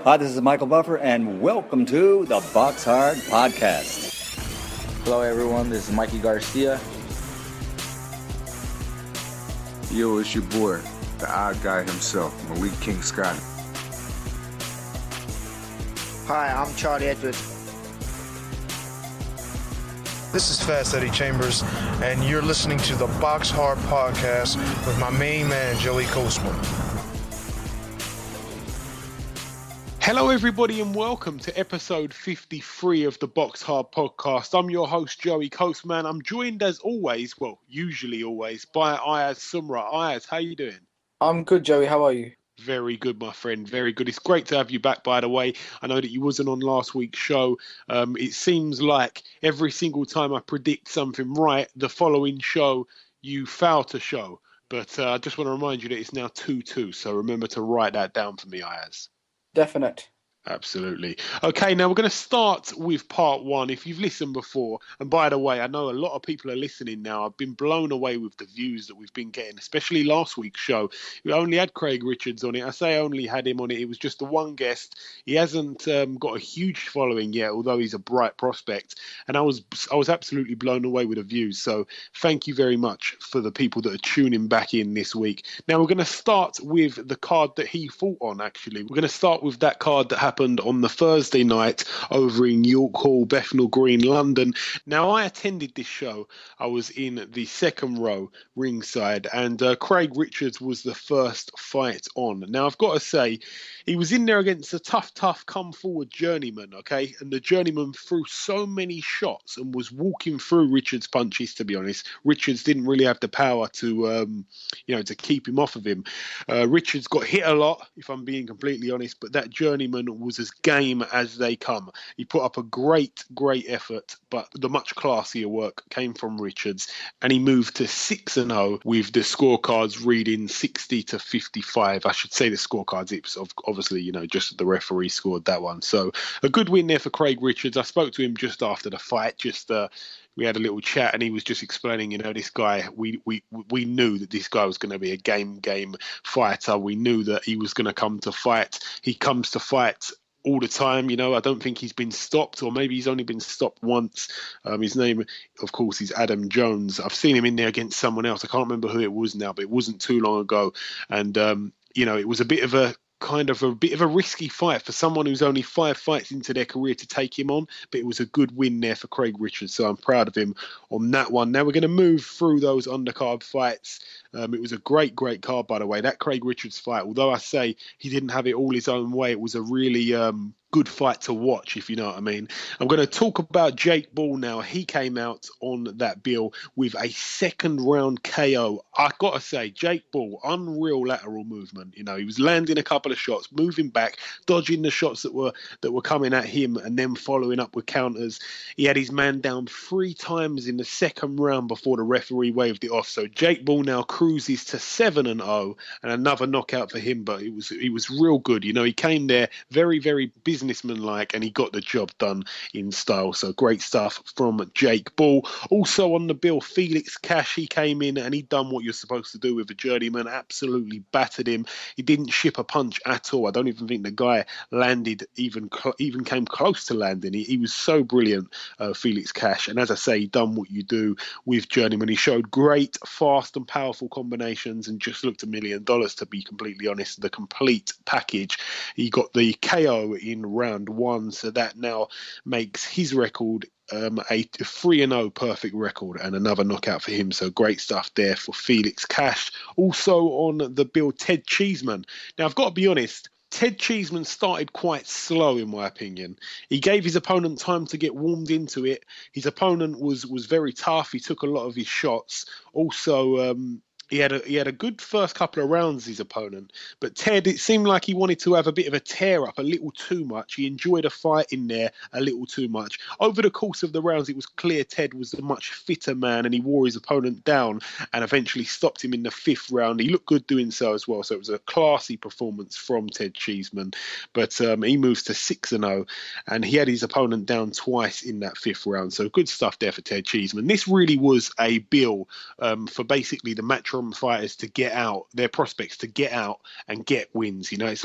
Hi, this is Michael Buffer, and welcome to the Box Hard Podcast. Hello, everyone. This is Mikey Garcia. Yo, it's your boy, the odd guy himself, Malik King Scott. Hi, I'm Charlie Edwards. This is Fast Eddie Chambers, and you're listening to the Box Hard Podcast with my main man, Joey Coastman. Hello, everybody, and welcome to episode 53 of the Box Hard Podcast. I'm your host, Joey Coastman. I'm joined, as always, usually always, by Ayaz Sumra. Ayaz, how you doing? I'm good, Joey. How are you? Very good, my friend. Very good. It's great to have you back, by the way. I know that you wasn't on last week's show. It seems like every single time I predict something right, the following show, you fail to show. But I just want to remind you that it's now 2-2, so remember to write that down for me, Ayaz. Definite. Absolutely. Okay, now we're going to start with part one. If you've listened before, and by the way, I know a lot of people are listening now. I've been blown away with the views that we've been getting, especially last week's show. We only had Craig Richards on it. I say only had him on it. It was just the one guest. He hasn't got a huge following yet, although he's a bright prospect. And I was absolutely blown away with the views. So thank you very much for the people that are tuning back in this week. Now we're going to start with the card that he fought on, actually. We're going to start with that card that happened on the Thursday night over in York Hall, Bethnal Green, London. Now, I attended this show. I was in the second row ringside, and Craig Richards was the first fight on. Now, I've got to say, he was in there against a tough come-forward journeyman, okay? And the journeyman threw so many shots and was walking through Richards' punches, to be honest. Richards didn't really have the power to keep him off of him. Richards got hit a lot, if I'm being completely honest, but that journeyman was as game as they come. He put up a great effort, but the much classier work came from Richards, and he moved to 6-0 with the scorecards reading 60-55. I should say the scorecards, it was obviously, just the referee scored that one. So a good win there for Craig Richards. I spoke to him just after the fight, we had a little chat, and he was just explaining, this guy, we knew that this guy was going to be a game fighter. We knew that he was going to come to fight. He comes to fight all the time. I don't think he's been stopped, or maybe he's only been stopped once. His name, of course, is Adam Jones. I've seen him in there against someone else. I can't remember who it was now, but it wasn't too long ago. And, it was a bit of a risky fight for someone who's only 5 fights into their career to take him on, but it was a good win there for Craig Richards, so I'm proud of him on that one. Now we're going to move through those undercard fights. It was a great card, by the way. That Craig Richards fight, although I say he didn't have it all his own way, it was a really good fight to watch, if you know what I mean. I'm going to talk about Jake Paul now. He came out on that bill with a second round KO. I got to say, Jake Paul, unreal lateral movement. He was landing a couple of shots, moving back, dodging the shots that were coming at him, and then following up with counters. He had his man down 3 times in the second round before the referee waved it off. So Jake Paul now cruises to 7-0, and another knockout for him, but he was real good. He came there very businessman-like, and he got the job done in style. So great stuff from Jake Paul. Also on the bill, Felix Cash. He came in and he done what you're supposed to do with a journeyman. Absolutely battered him. He didn't ship a punch at all. I don't even think the guy landed, even came close to landing. He was so brilliant, Felix Cash. And as I say, he done what you do with journeyman. He showed great, fast and powerful combinations and just looked $1 million, to be completely honest. The complete package. He got the KO in round 1, so that now makes his record a 3-0 perfect record, and another knockout for him. So great stuff there for Felix Cash. Also on the bill, Ted Cheeseman. Now I've got to be honest, Ted Cheeseman started quite slow, in my opinion. He gave his opponent time to get warmed into it. His opponent was very tough. He took a lot of his shots. Also, he had a good first couple of rounds, his opponent. But Ted, it seemed like he wanted to have a bit of a tear-up, a little too much. He enjoyed a fight in there a little too much. Over the course of the rounds, it was clear Ted was a much fitter man, and he wore his opponent down and eventually stopped him in the 5th round. He looked good doing so as well. So it was a classy performance from Ted Cheeseman. But he moves to 6-0, and he had his opponent down twice in that 5th round. So good stuff there for Ted Cheeseman. This really was a bill for basically the match interim fighters to get out, their prospects to get out and get wins. You know, it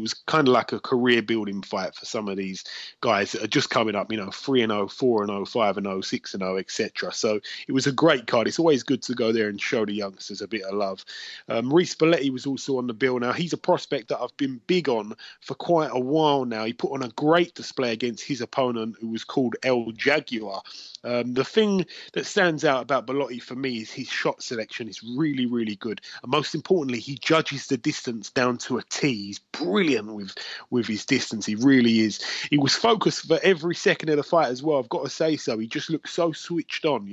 was kind of like a career building fight for some of these guys that are just coming up, 3-0, 4-0, 5-0, 6-0, etc. So it was a great card. It's always good to go there and show the youngsters a bit of love. Reece Belletti was also on the bill. Now, he's a prospect that I've been big on for quite a while now. He put on a great display against his opponent, who was called El Jaguar. The thing that stands out about Bellotti for me is his shot selection is really, really good. And most importantly, he judges the distance down to a T. He's brilliant with his distance. He really is. He was focused for every second of the fight as well. I've got to say so. He just looked so switched on,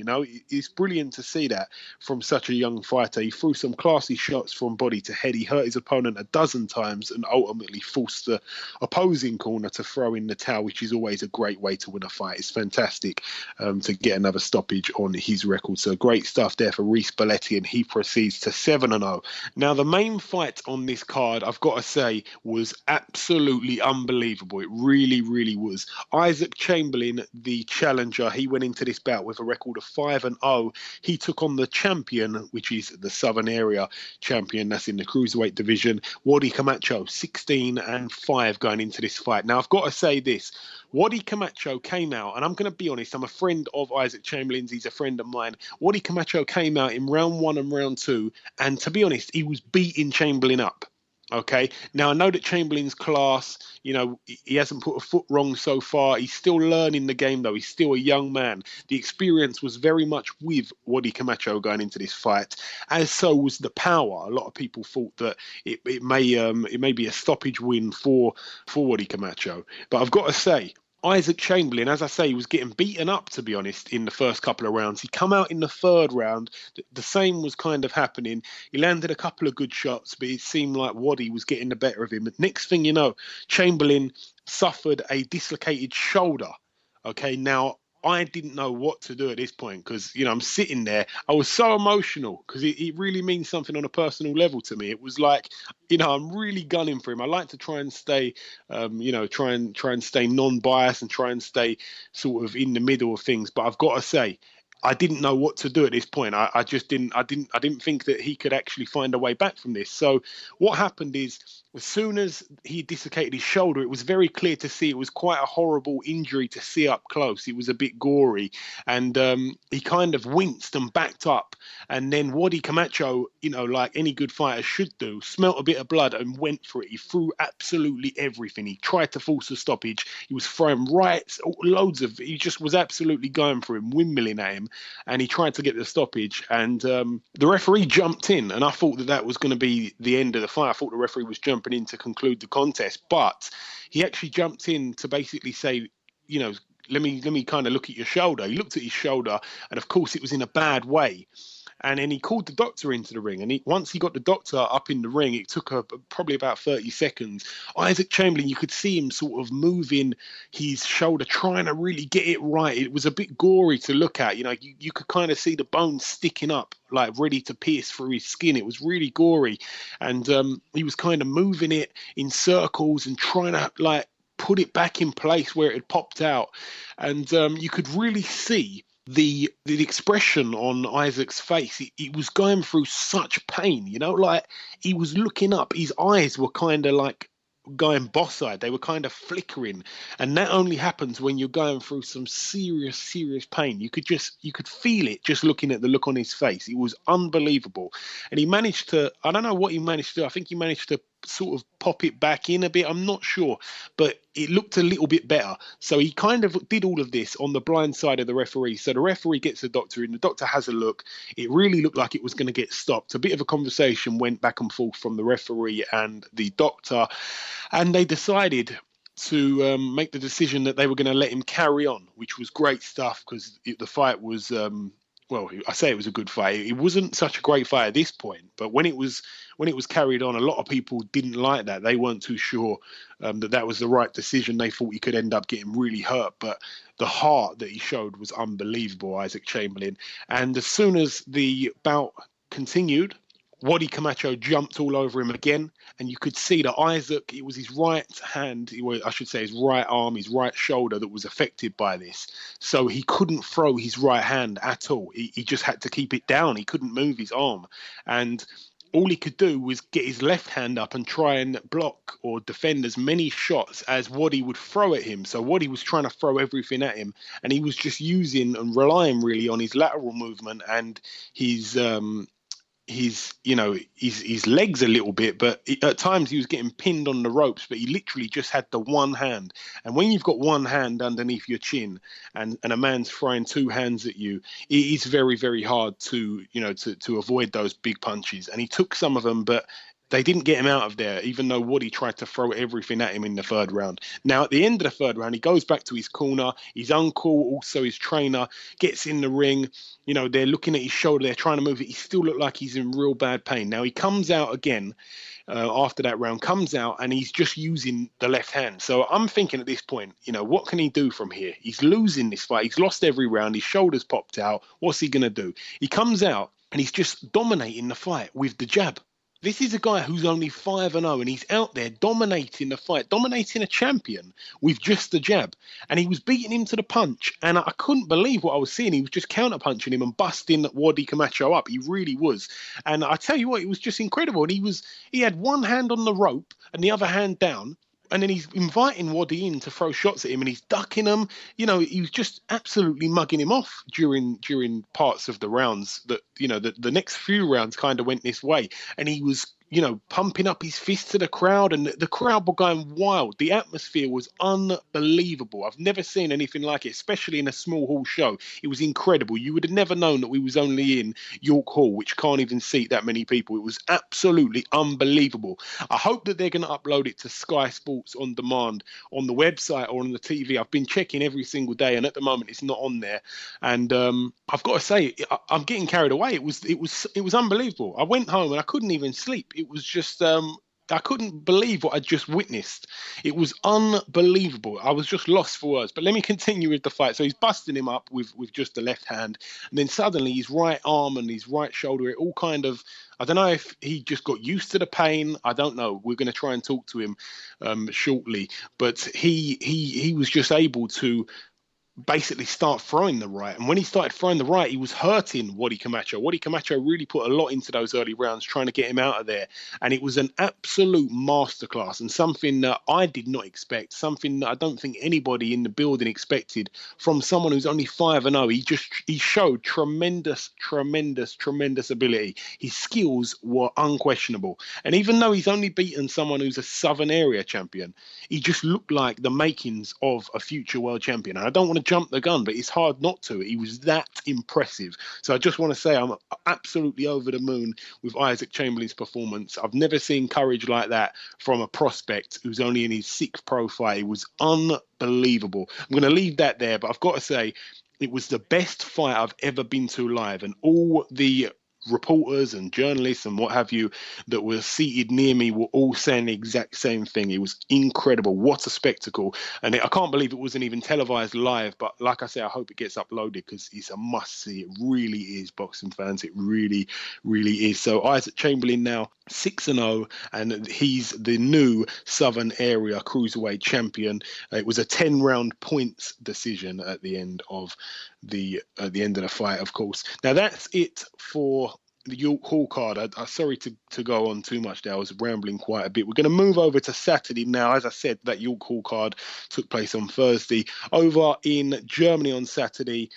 It's brilliant to see that from such a young fighter. He threw some classy shots from body to head. He hurt his opponent a dozen times and ultimately forced the opposing corner to throw in the towel, which is always a great way to win a fight. It's fantastic to get another stoppage on his record. So great stuff there for Reece Belletti, and he proceeds to 7-0. Now, the main fight on this card, I've got to say, was absolutely unbelievable. It really, really was. Isaac Chamberlain, the challenger, he went into this bout with a record of 5-0. He took on the champion, which is the Southern Area champion. That's in the cruiserweight division. Wadi Camacho, 16-5 going into this fight. Now, I've got to say this. Wadi Camacho came out, and I'm going to be honest, I'm a friend of Isaac Chamberlain's. He's a friend of mine. Wadi Camacho came out in round 1 and round 2, and to be honest, he was beating Chamberlain up. Okay. Now, I know that Chamberlain's class, he hasn't put a foot wrong so far. He's still learning the game, though. He's still a young man. The experience was very much with Wadi Camacho going into this fight, as so was the power. A lot of people thought that it may be a stoppage win for Wadi Camacho. But I've got to say, Isaac Chamberlain, as I say, he was getting beaten up, to be honest, in the first couple of rounds. He come out in the third round. The same was kind of happening. He landed a couple of good shots, but it seemed like Wadi was getting the better of him. Next thing you know, Chamberlain suffered a dislocated shoulder. Okay, now, I didn't know what to do at this point because, I'm sitting there. I was so emotional because it really means something on a personal level to me. It was like, I'm really gunning for him. I like to try and stay, try and stay non-biased and try and stay sort of in the middle of things. But I've got to say, I didn't know what to do at this point. I didn't think that he could actually find a way back from this. So what happened is, as soon as he dislocated his shoulder, it was very clear to see it was quite a horrible injury to see up close. It was a bit gory, and he kind of winced and backed up. And then Wadi Camacho, like any good fighter should do, smelt a bit of blood and went for it. He threw absolutely everything. He tried to force a stoppage. He was throwing he just was absolutely going for him, windmilling at him, and he tried to get the stoppage. And the referee jumped in, and I thought that was going to be the end of the fight. I thought the referee was jumping in to conclude the contest, but he actually jumped in to basically say, let me kind of look at your shoulder. He looked at his shoulder, and of course it was in a bad way. And then he called the doctor into the ring. And once he got the doctor up in the ring, it took probably about 30 seconds. Isaac Chamberlain, you could see him sort of moving his shoulder, trying to really get it right. It was a bit gory to look at. You could kind of see the bones sticking up, like ready to pierce through his skin. It was really gory. And he was kind of moving it in circles and trying to put it back in place where it had popped out. And you could really see the expression on Isaac's face. He was going through such pain, he was looking up. His eyes were kind of like going boss-eyed. They were kind of flickering, and that only happens when you're going through some serious pain. You could feel it just looking at the look on his face. It was unbelievable. And he managed to, I don't know what he managed to do. I think he managed to sort of pop it back in a bit. I'm not sure, but it looked a little bit better. So he kind of did all of this on the blind side of the referee. So the referee gets the doctor in. The doctor has a look. It really looked like it was going to get stopped. A bit of a conversation went back and forth from the referee and the doctor, and they decided to make the decision that they were going to let him carry on, which was great stuff because the fight was well, I say it was a good fight. It wasn't such a great fight at this point, but when it was carried on, a lot of people didn't like that. They weren't too sure that was the right decision. They thought he could end up getting really hurt, but the heart that he showed was unbelievable, Isaac Chamberlain. And as soon as the bout continued, Wadi Camacho jumped all over him again, and you could see that Isaac, it was his right hand, I should say his right arm, his right shoulder that was affected by this. So he couldn't throw his right hand at all. He just had to keep it down. He couldn't move his arm. And all he could do was get his left hand up and try and block or defend as many shots as Wadi would throw at him. So Wadi was trying to throw everything at him, and he was just using and relying really on his lateral movement and his legs a little bit, but at times he was getting pinned on the ropes, but he literally just had the one hand. And when you've got one hand underneath your chin and a man's throwing two hands at you, it is very, very hard to avoid those big punches. And he took some of them, but they didn't get him out of there, even though Wadi tried to throw everything at him in the third round. Now, at the end of the third round, he goes back to his corner. His uncle, also his trainer, gets in the ring. You know, they're looking at his shoulder. They're trying to move it. He still looked like he's in real bad pain. Now, he comes out again after that round, comes out, and he's just using the left hand. So I'm thinking at this point, what can he do from here? He's losing this fight. He's lost every round. His shoulder's popped out. What's he going to do? He comes out, and he's just dominating the fight with the jab. This is a guy who's only 5-0, and he's out there dominating the fight, dominating a champion with just the jab. And he was beating him to the punch, and I couldn't believe what I was seeing. He was just counter-punching him and busting Wadi Camacho up. He really was. And I tell you what, it was just incredible. And he had one hand on the rope and the other hand down. And then he's inviting Wadi in to throw shots at him, and he's ducking them. He was just absolutely mugging him off during parts of the rounds. That the next few rounds kind of went this way, and he was pumping up his fist to the crowd, and the crowd were going wild. The atmosphere was unbelievable. I've never seen anything like it, especially in a small hall show. It was incredible. You would have never known that we was only in York Hall, which can't even seat that many people. It was absolutely unbelievable. I hope that they're going to upload it to Sky Sports On Demand on the website or on the TV. I've been checking every single day, and at the moment it's not on there. And I've got to say, I'm getting carried away. It was unbelievable. I went home and I couldn't even sleep. It was just, I couldn't believe what I just witnessed. It was unbelievable. I was just lost for words. But let me continue with the fight. So he's busting him up with just the left hand. And then suddenly his right arm and his right shoulder, it all kind of, I don't know if he just got used to the pain. I don't know. We're going to try and talk to him shortly. But he was just able to basically start throwing the right. And when he started throwing the right, he was hurting Wadi Camacho. Wadi Camacho really put a lot into those early rounds trying to get him out of there. And it was an absolute masterclass and something that I did not expect, something that I don't think anybody in the building expected from someone who's only 5-0. He showed tremendous ability. His skills were unquestionable. And even though he's only beaten someone who's a Southern area champion, he just looked like the makings of a future world champion. And I don't want to jump the gun, but it's hard not to. He was that impressive. So I just want to say I'm absolutely over the moon with Isaac Chamberlain's performance. I've never seen courage like that from a prospect who's only in his 6th pro fight. It was unbelievable. I'm going to leave that there, but I've got to say it was the best fight I've ever been to live, and all the reporters and journalists and what have you that were seated near me were all saying the exact same thing. It was incredible. What a spectacle. And I can't believe it wasn't even televised live, but like I say, I hope it gets uploaded because it's a must see. It really is, boxing fans. It really is. So Isaac Chamberlain now 6-0, and he's the new Southern Area Cruiserweight champion. It was a 10-round points decision at the end of the fight, of course. Now that's it for the York Hall card. I'm sorry to go on too much there. I was rambling quite a bit. We're going to move over to Saturday now. As I said, that York Hall card took place on Thursday. Over in Germany on Saturday,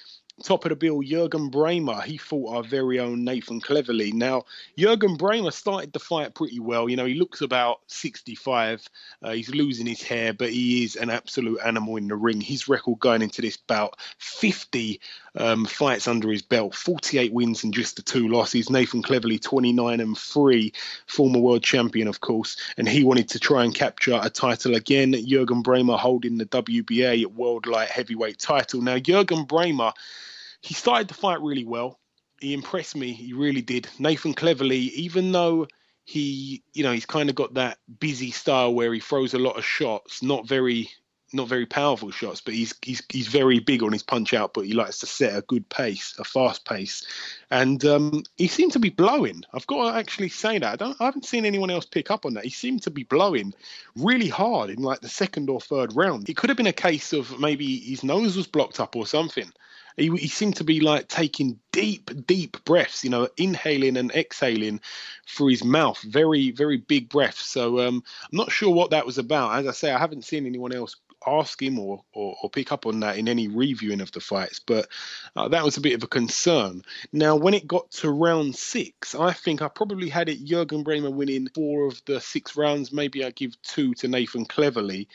top of the bill, Jürgen Brähmer. He fought our very own Nathan Cleverly. Now, Jürgen Brähmer started the fight pretty well. He looks about 65. He's losing his hair, but he is an absolute animal in the ring. His record going into this bout, 50 fights under his belt, 48 wins and just the 2 losses. Nathan Cleverly, 29-3, former world champion, of course. And he wanted to try and capture a title again. Jürgen Brähmer holding the WBA World Light Heavyweight title. Now, Jürgen Brähmer, he started the fight really well. He impressed me. He really did. Nathan Cleverly, even though he's kind of got that busy style where he throws a lot of shots, not very not very powerful shots, but he's very big on his punch output. He likes to set a good pace, a fast pace, and he seemed to be blowing. I've got to actually say that I haven't seen anyone else pick up on that. He seemed to be blowing really hard in like the second or third round. It could have been a case of maybe his nose was blocked up or something. He seemed to be like taking deep breaths, inhaling and exhaling through his mouth. Very, very big breaths. So I'm not sure what that was about. As I say, I haven't seen anyone else ask him or pick up on that in any reviewing of the fights, but that was a bit of a concern. Now, when it got to round 6, I think I probably had it Jürgen Brähmer winning 4 of the 6 rounds. Maybe I give 2 to Nathan Cleverly.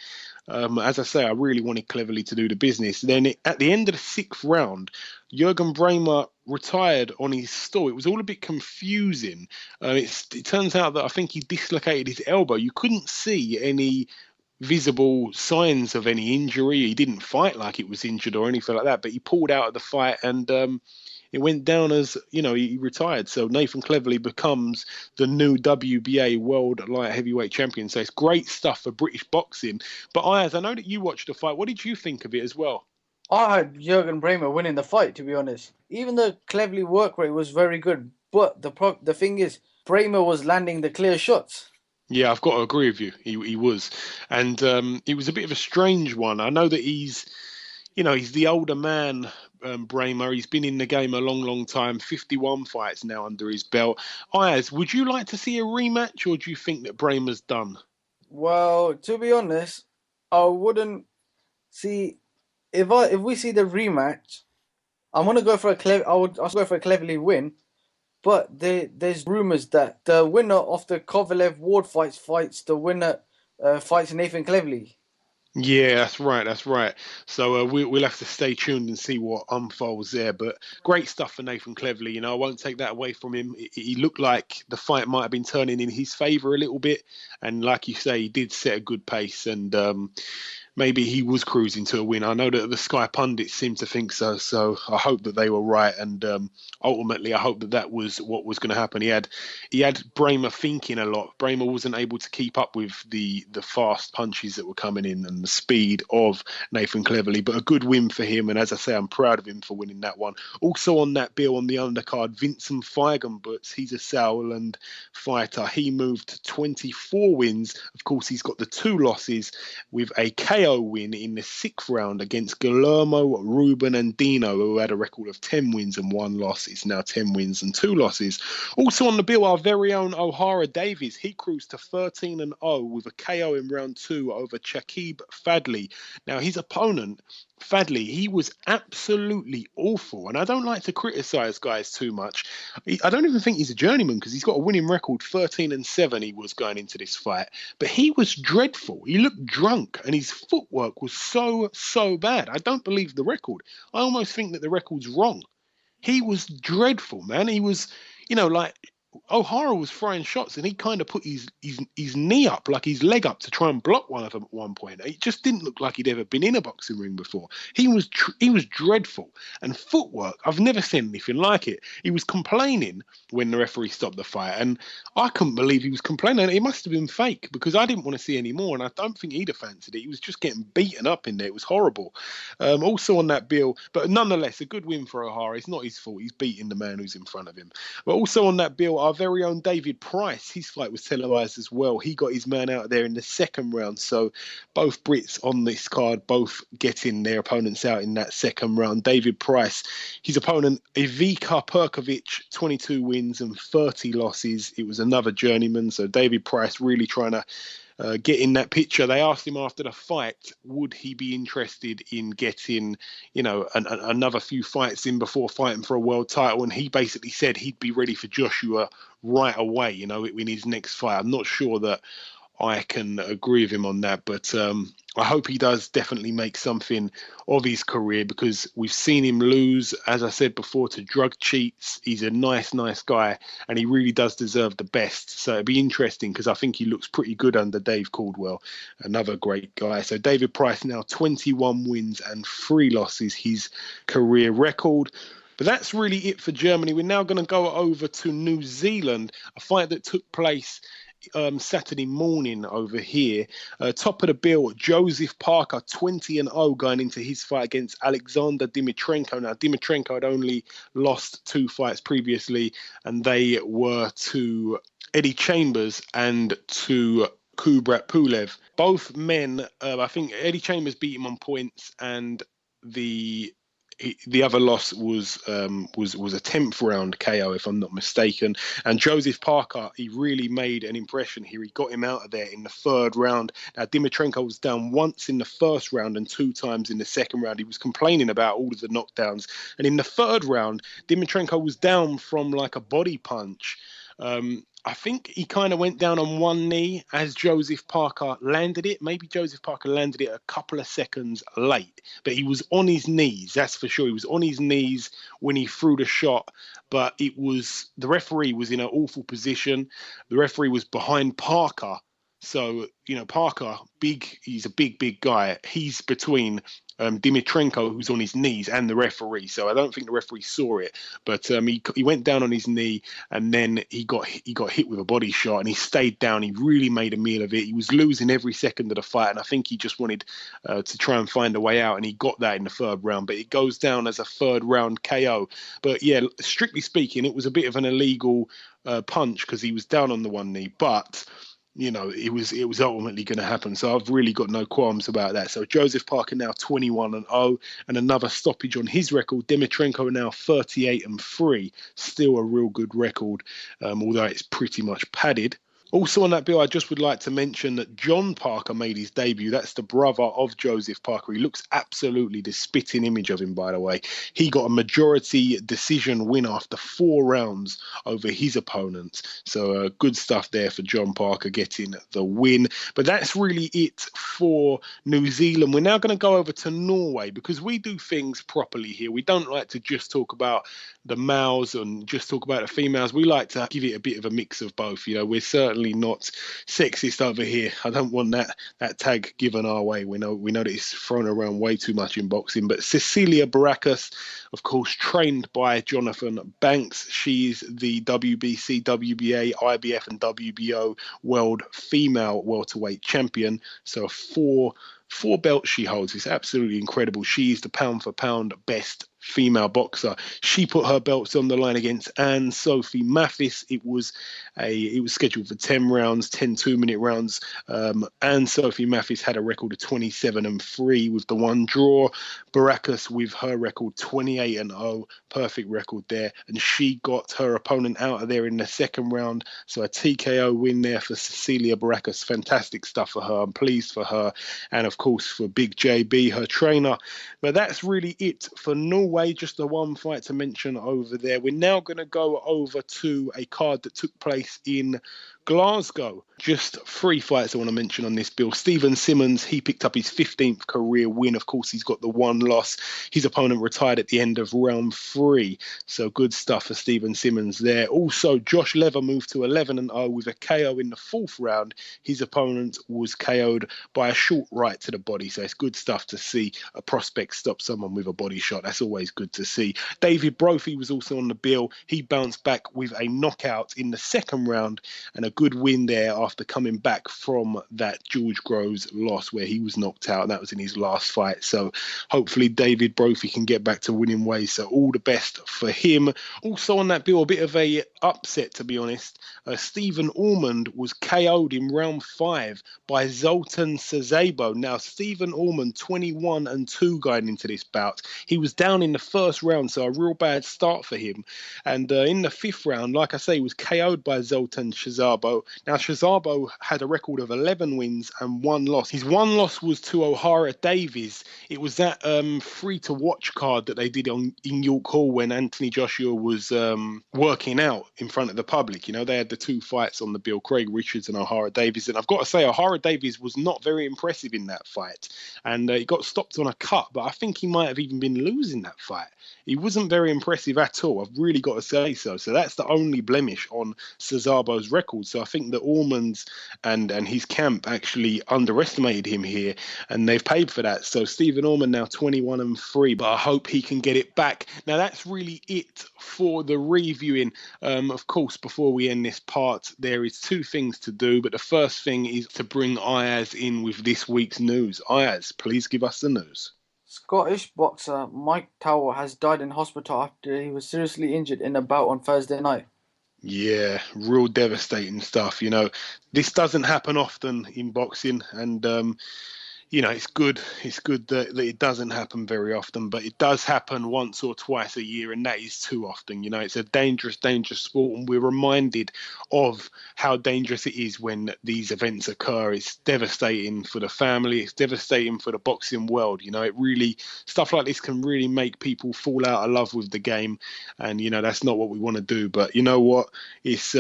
As I say, I really wanted Cleverly to do the business. Then at the end of the 6th round, Jürgen Brähmer retired on his stall. It was all a bit confusing. It turns out that I think he dislocated his elbow. You couldn't see any visible signs of any injury. He didn't fight like it was injured or anything like that, but he pulled out of the fight and it went down as, he retired. So Nathan Cleverly becomes the new WBA World Light Heavyweight Champion. So it's great stuff for British boxing. But Ayaz, I know that you watched the fight. What did you think of it as well? I had Jürgen Brähmer winning the fight, to be honest. Even the Cleverly work rate was very good, but the thing is, Brähmer was landing the clear shots. Yeah, I've got to agree with you. He was. And it was a bit of a strange one. I know that he's the older man, Brähmer. He's been in the game a long time, 51 fights now under his belt. Ayaz, would you like to see a rematch, or do you think that Brähmer's done? Well, to be honest, I wouldn't see... If we see the rematch, I'm going to go for I'll go for a Cleverly win. But there's rumours that the winner of the Kovalev-Ward fights the winner fights Nathan Cleverly. Yeah, that's right. So we'll have to stay tuned and see what unfolds there. But great stuff for Nathan Cleverly. I won't take that away from him. He looked like the fight might have been turning in his favour a little bit. And like you say, he did set a good pace. And maybe he was cruising to a win. I know that the Sky pundits seem to think so. So I hope that they were right. And ultimately, I hope that was what was going to happen. He had Brähmer thinking a lot. Brähmer wasn't able to keep up with the fast punches that were coming in and the speed of Nathan Cleverly. But a good win for him. And as I say, I'm proud of him for winning that one. Also on that bill on the undercard, Vincent Feigenbutz. He's a Sauerland fighter. He moved to 24 wins. Of course, he's got the 2 losses with a KO win in the 6th round against Guillermo Ruben Andino, who had a record of 10 wins and 1 loss. It's now 10 wins and 2 losses. Also on the bill, our very own O'Hara Davies. He cruised to 13-0 with a KO in round 2 over Chakib Fadli. Now, his opponent, Fadli, he was absolutely awful. And I don't like to criticise guys too much. I don't even think he's a journeyman because he's got a winning record, 13-7 he was going into this fight. But he was dreadful. He looked drunk and his footwork was so bad. I don't believe the record. I almost think that the record's wrong. He was dreadful, man. He was, O'Hara was throwing shots and he kind of put his knee up, like his leg up, to try and block one of them at one point. It just didn't look like he'd ever been in a boxing ring before. He was dreadful. And footwork, I've never seen anything like it. He was complaining when the referee stopped the fight, and I couldn't believe he was complaining. It must have been fake because I didn't want to see any more, and I don't think he'd have fancied it. He was just getting beaten up in there. It was horrible. Also on that bill, but nonetheless, a good win for O'Hara. It's not his fault. He's beating the man who's in front of him. But also on that bill, our very own David Price, his fight was televised as well. He got his man out there in the 2nd round. So both Brits on this card, both getting their opponents out in that 2nd round. David Price, his opponent, Ivica Perkovic, 22 wins and 30 losses. It was another journeyman. So David Price really trying to get in that picture. They asked him after the fight, would he be interested in getting, another few fights in before fighting for a world title? And he basically said he'd be ready for Joshua right away, in his next fight. I'm not sure that I can agree with him on that, but I hope he does definitely make something of his career, because we've seen him lose, as I said before, to drug cheats. He's a nice guy, and he really does deserve the best. So it'd be interesting because I think he looks pretty good under Dave Caldwell, another great guy. So David Price now 21 wins and 3 losses, his career record. But that's really it for Germany. We're now going to go over to New Zealand, a fight that took place Saturday morning over here. Top of the bill, Joseph Parker, 20-0 going into his fight against Alexander Dimitrenko. Now, Dimitrenko had only lost 2 fights previously, and they were to Eddie Chambers and to Kubrat Pulev. Both men, I think Eddie Chambers beat him on points, and the other loss was a 10th round KO, if I'm not mistaken. And Joseph Parker, he really made an impression here. He got him out of there in the 3rd round. Now, Dimitrenko was down once in the 1st round and 2 times in the 2nd round. He was complaining about all of the knockdowns. And in the 3rd round, Dimitrenko was down from like a body punch. I think he kind of went down on one knee as Joseph Parker landed it. Maybe Joseph Parker landed it a couple of seconds late, but he was on his knees, that's for sure. He was on his knees when he threw the shot, but the referee was in an awful position. The referee was behind Parker. So, Parker, he's a big guy. He's between Dimitrenko, who's on his knees, and the referee. So I don't think the referee saw it, but he went down on his knee, and then he got hit with a body shot, and he stayed down. He really made a meal of it. He was losing every second of the fight, and I think he just wanted to try and find a way out, and he got that in the 3rd round. But it goes down as a 3rd round KO. But yeah, strictly speaking, it was a bit of an illegal punch because he was down on the one knee, but it was ultimately going to happen. So I've really got no qualms about that. So Joseph Parker now 21-0, and another stoppage on his record. Dimitrenko now 38-3, still a real good record, although it's pretty much padded. Also on that bill, I just would like to mention that John Parker made his debut. That's the brother of Joseph Parker. He looks absolutely the spitting image of him, by the way. He got a majority decision win after 4 rounds over his opponent. So good stuff there for John Parker getting the win. But that's really it for New Zealand. We're now going to go over to Norway because we do things properly here. We don't like to just talk about the males and just talk about the females. We like to give it a bit of a mix of both. We're certainly not sexist over here. I don't want that tag given our way. We know that it's thrown around way too much in boxing. But Cecilia Barakas, of course, trained by Jonathan Banks. She's the WBC, WBA, IBF and WBO world female welterweight champion. So 4 belts she holds. It's absolutely incredible. She's the pound for pound best female boxer. She put her belts on the line against Anne-Sophie Mathis. It was scheduled for 10 rounds, 10 2-minute rounds. Anne-Sophie Mathis had a record of 27-3 with the 1 draw. Barakas with her record 28-0, perfect record there, and she got her opponent out of there in the 2nd round. So a TKO win there for Cecilia Barakas. Fantastic stuff for her. I'm pleased for her, and of course for Big JB, her trainer. But that's really it for Norway. Just the one fight to mention over there. We're now going to go over to a card that took place in Glasgow. Just 3 fights I want to mention on this bill. Stephen Simmons, he picked up his 15th career win. Of course, he's got the 1 loss. His opponent retired at the end of round 3. So good stuff for Stephen Simmons there. Also, Josh Lever moved to 11-0 with a KO in the 4th round. His opponent was KO'd by a short right to the body. So it's good stuff to see a prospect stop someone with a body shot. That's always good to see. David Brophy was also on the bill. He bounced back with a knockout in the 2nd round and a good win there after coming back from that George Groves loss where he was knocked out. That was in his last fight. So hopefully David Brophy can get back to winning ways. So all the best for him. Also on that bill, a bit of a upset, to be honest. Stephen Ormond was KO'd in round 5 by Zoltan Sazabo. Now, Stephen Ormond, 21-2 going into this bout. He was down in the 1st round, so a real bad start for him. And in the 5th round, like I say, he was KO'd by Zoltan Sazabo. Now, Sazabo had a record of 11 wins and 1 loss. His 1 loss was to O'Hara Davies. It was that free-to-watch card that they did in York Hall when Anthony Joshua was working out in front of the public. They had the 2 fights on the bill, Craig Richards and O'Hara Davies. And I've got to say, O'Hara Davies was not very impressive in that fight. And he got stopped on a cut, but I think he might have even been losing that fight. He wasn't very impressive at all. I've really got to say so. So that's the only blemish on Sazabo's record. So I think that Ormond and his camp actually underestimated him here, and they've paid for that. So Stephen Ormond now 21-3, but I hope he can get it back. Now that's really it for the reviewing. Of course, before we end this part, there is two things to do, but the first thing is to bring Ayaz in with this week's news. Ayaz, please give us the news. Scottish boxer Mike Tower has died in hospital after he was seriously injured in a bout on Thursday night. Yeah, real devastating stuff. This doesn't happen often in boxing, and it's good. It's good that it doesn't happen very often, but it does happen once or twice a year, and that is too often. It's a dangerous, dangerous sport, and we're reminded of how dangerous it is when these events occur. It's devastating for the family. It's devastating for the boxing world. It really, stuff like this can really make people fall out of love with the game, and that's not what we want to do. But you know what? It's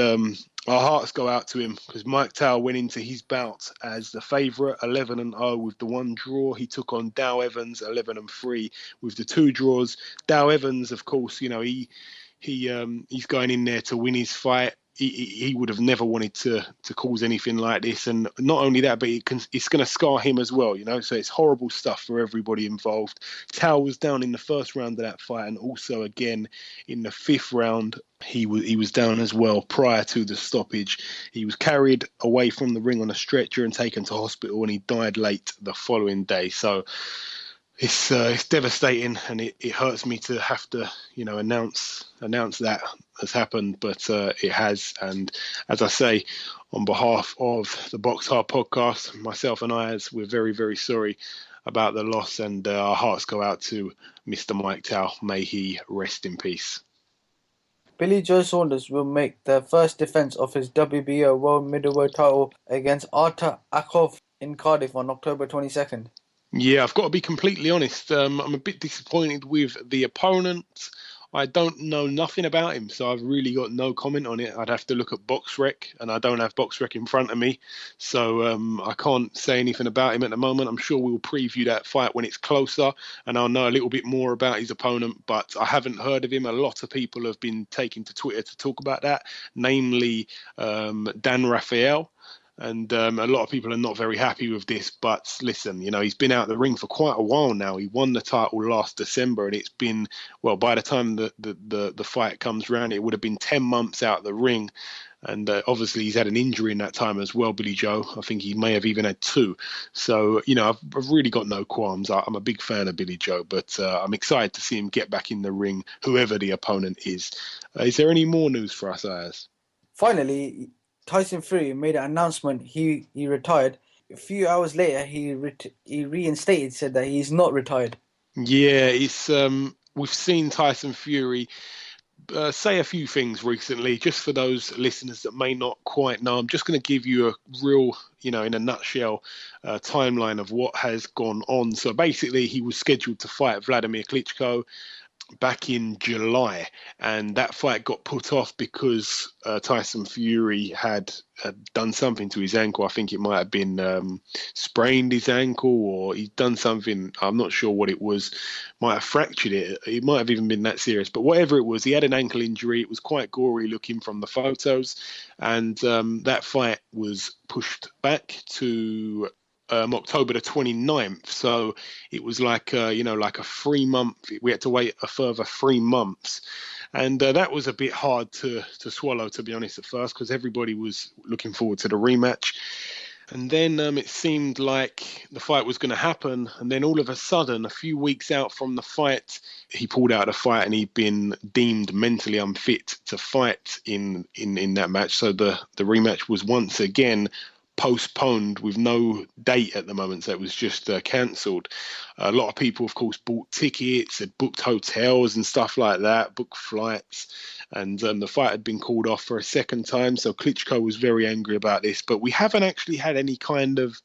our hearts go out to him because Mike Tower went into his bout as the favourite, 11-0 with the one draw. He took on Dow Evans, 11-3 with the two draws. Dow Evans, of course, he's going in there to win his fight. He would have never wanted to cause anything like this, and not only that, but it's going to scar him as well. So it's horrible stuff for everybody involved. Tower was down in the first round of that fight, and also again in the fifth round. He was down as well prior to the stoppage. He was carried away from the ring on a stretcher and taken to hospital, and he died late the following day. So it's devastating, and it hurts me to have to announce that has happened, but it has. And as I say, on behalf of the Box Hard podcast, myself and Ayaz, we're very, very sorry about the loss, and our hearts go out to Mr. Mike Tower. May he rest in peace. Billy Joe Saunders will make the first defence of his WBO World Middleweight title against Artur Akov in Cardiff on October 22nd. Yeah, I've got to be completely honest. I'm a bit disappointed with the opponent. I don't know nothing about him, so I've really got no comment on it. I'd have to look at BoxRec, and I don't have BoxRec in front of me, so I can't say anything about him at the moment. I'm sure we'll preview that fight when it's closer, and I'll know a little bit more about his opponent, but I haven't heard of him. A lot of people have been taking to Twitter to talk about that, namely Dan Rafael. And a lot of people are not very happy with this. But listen, he's been out of the ring for quite a while now. He won the title last December, and it's been, well, by the time the fight comes around, it would have been 10 months out of the ring. And obviously he's had an injury in that time as well, Billy Joe. I think he may have even had two. So, I've really got no qualms. I'm a big fan of Billy Joe, but I'm excited to see him get back in the ring, whoever the opponent is. Is there any more news for us, Ayaz? Finally, Tyson Fury made an announcement he retired. A few hours later, he reinstated, said that he's not retired. Yeah, it's we've seen Tyson Fury say a few things recently. Just for those listeners that may not quite know, I'm just going to give you a real, in a nutshell, timeline of what has gone on. So basically, he was scheduled to fight Vladimir Klitschko back in July, and that fight got put off because Tyson Fury had done something to his ankle. I think it might have been sprained his ankle, or he'd done something, I'm not sure what it was, might have fractured it. It might have even been that serious, but whatever it was, he had an ankle injury. It was quite gory looking from the photos, and that fight was pushed back to October the 29th. So it was like, like a 3 month, we had to wait a further 3 months. And that was a bit hard to swallow, to be honest, at first, because everybody was looking forward to the rematch. And then it seemed like the fight was going to happen. And then all of a sudden, a few weeks out from the fight, he pulled out of the fight, and he'd been deemed mentally unfit to fight in that match. So the rematch was once again postponed with no date at the moment, so it was just cancelled. A lot of people, of course, bought tickets, had booked hotels and stuff like that, booked flights, and the fight had been called off for a second time. So Klitschko was very angry about this, but we haven't actually had any kind of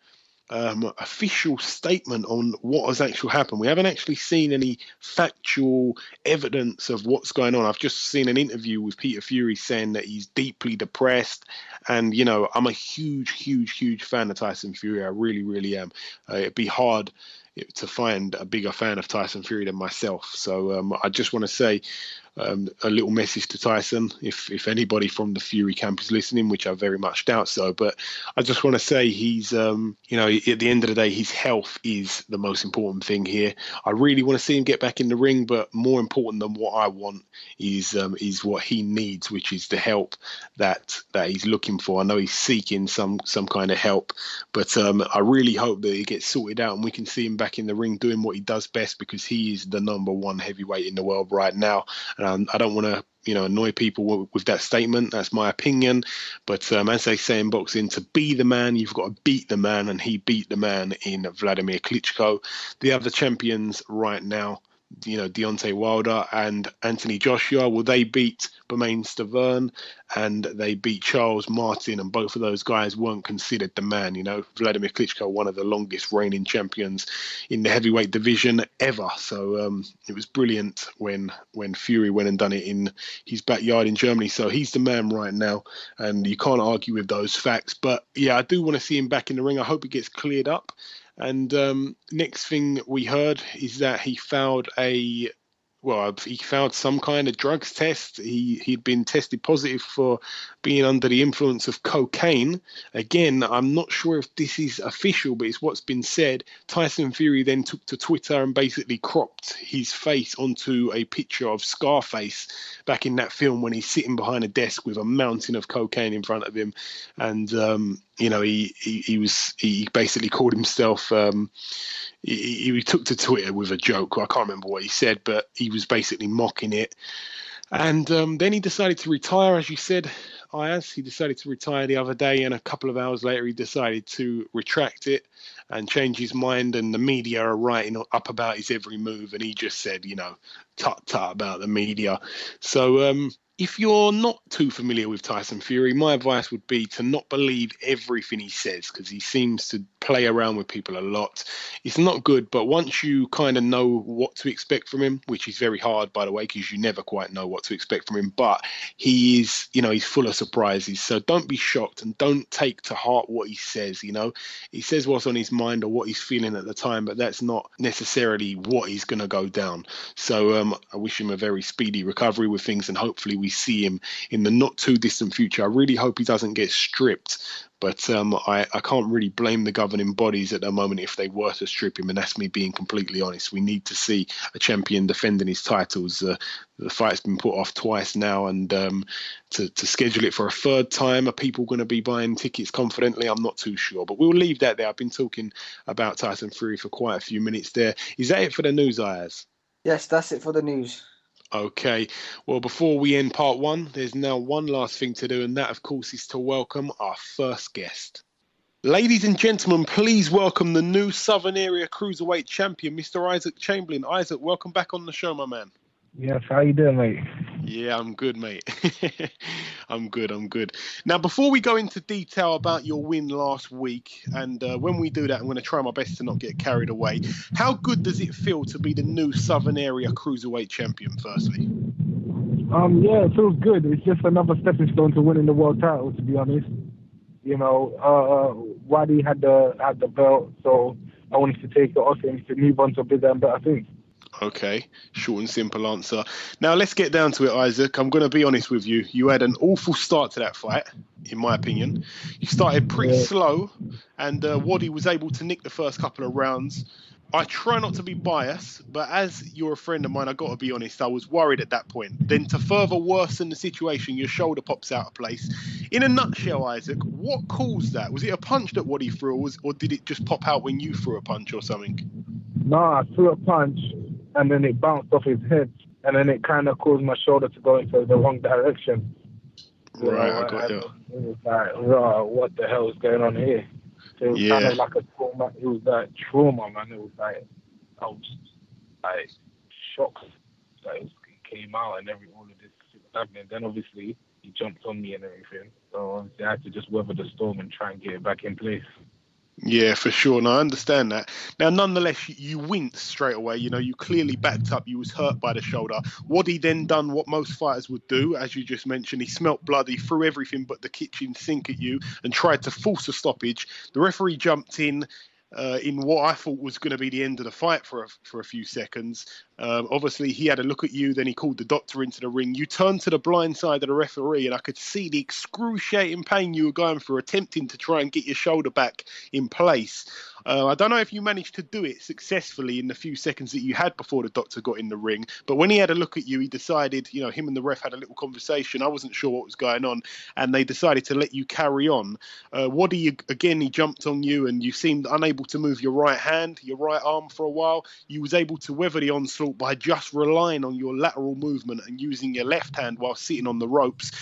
official statement on what has actually happened. We haven't actually seen any factual evidence of what's going on. I've just seen an interview with Peter Fury saying that he's deeply depressed, and I'm a huge fan of Tyson Fury. I really, really am. It'd be hard to find a bigger fan of Tyson Fury than myself. So I just want to say a little message to Tyson, if anybody from the Fury camp is listening, which I very much doubt so. But I just want to say he's, at the end of the day, his health is the most important thing here. I really want to see him get back in the ring, but more important than what I want is what he needs, which is the help that he's looking for. I know he's seeking some kind of help, but I really hope that it gets sorted out and we can see him back in the ring doing what he does best, because he is the number one heavyweight in the world right now. And I don't want to annoy people with that statement. That's my opinion. But as they say in boxing, to be the man, you've got to beat the man, and he beat the man in Vladimir Klitschko. The other champions right now, Deontay Wilder and Anthony Joshua, well, they beat Bermane Stiverne and they beat Charles Martin, and both of those guys weren't considered the man. Vladimir Klitschko, one of the longest reigning champions in the heavyweight division ever. So it was brilliant when Fury went and done it in his backyard in Germany. So he's the man right now, and you can't argue with those facts. But yeah, I do want to see him back in the ring. I hope it gets cleared up. And next thing we heard is that he failed some kind of drugs test. He'd been tested positive for being under the influence of cocaine. Again, I'm not sure if this is official, but it's what's been said. Tyson Fury then took to Twitter and basically cropped his face onto a picture of Scarface back in that film when he's sitting behind a desk with a mountain of cocaine in front of him. And, he basically called himself... He took to Twitter with a joke. I can't remember what he said, but he was basically mocking it. And then he decided to retire, as you said, Ayaz. He decided to retire the other day, and a couple of hours later he decided to retract it and change his mind. And the media are writing up about his every move, and he just said, tut-tut about the media. So if you're not too familiar with Tyson Fury, my advice would be to not believe everything he says, because he seems to play around with people a lot. It's not good, but once you kind of know what to expect from him, which is very hard, by the way, because you never quite know what to expect from him, but he is, he's full of surprises. So don't be shocked and don't take to heart what he says. He says what's on his mind or what he's feeling at the time, but that's not necessarily what he's going to go down. So I wish him a very speedy recovery with things, and hopefully we see him in the not too distant future. I really hope he doesn't get stripped, but I can't really blame the governing bodies at the moment if they were to strip him, and that's me being completely honest. We need to see a champion defending his titles. The fight's been put off twice now, and to schedule it for a third time, are people going to be buying tickets confidently? I'm not too sure, but we'll leave that there. I've been talking about Tyson Fury for quite a few minutes there. Is that it for the news, Ayaz? Yes, that's it for the news. Okay, well, before we end part one, there's now one last thing to do, and that, of course, is to welcome our first guest. Ladies and gentlemen, please welcome the new Southern Area Cruiserweight Champion, Mr. Isaac Chamberlain. Isaac, welcome back on the show, my man. Yes, how you doing, mate? Yeah, I'm good, mate. I'm good. Now, before we go into detail about your win last week, and when we do that, I'm going to try my best to not get carried away. How good does it feel to be the new Southern Area Cruiserweight Champion, firstly? Yeah, it feels good. It's just another stepping stone to winning the world title, to be honest. Waddy had the belt, so I wanted to take it off him to move on to bigger and better things. Okay, short and simple answer. Now, let's get down to it, Isaac. I'm going to be honest with you. You had an awful start to that fight, in my opinion. You started pretty slow, and Waddy was able to nick the first couple of rounds. I try not to be biased, but as you're a friend of mine, I got to be honest, I was worried at that point. Then to further worsen the situation, your shoulder pops out of place. In a nutshell, Isaac, what caused that? Was it a punch that Waddy threw, or did it just pop out when you threw a punch or something? No, I threw a punch, and then it bounced off his head, and then it kind of caused my shoulder to go into the wrong direction. Right, I got you. It was like, what the hell is going on here? So it was kind of like a trauma. It was like trauma, man. It was like, I was like shocked that it came out and all of this was happening. Then obviously he jumped on me and everything. So I had to just weather the storm and try and get it back in place. Yeah, for sure. No, I understand that. Now, nonetheless, you winced straight away. You clearly backed up. You was hurt by the shoulder. Waddy then done what most fighters would do, as you just mentioned. He smelt blood. He threw everything but the kitchen sink at you and tried to force a stoppage. The referee jumped in what I thought was going to be the end of the fight for a few seconds. Obviously, he had a look at you, then he called the doctor into the ring. You turned to the blind side of the referee, and I could see the excruciating pain you were going through, attempting to try and get your shoulder back in place. I don't know if you managed to do it successfully in the few seconds that you had before the doctor got in the ring, but when he had a look at you, he decided, him and the ref had a little conversation. I wasn't sure what was going on, and they decided to let you carry on. Waddy, again, he jumped on you, and you seemed unable to move your right hand, your right arm for a while. You was able to weather the onslaught by just relying on your lateral movement and using your left hand while sitting on the ropes.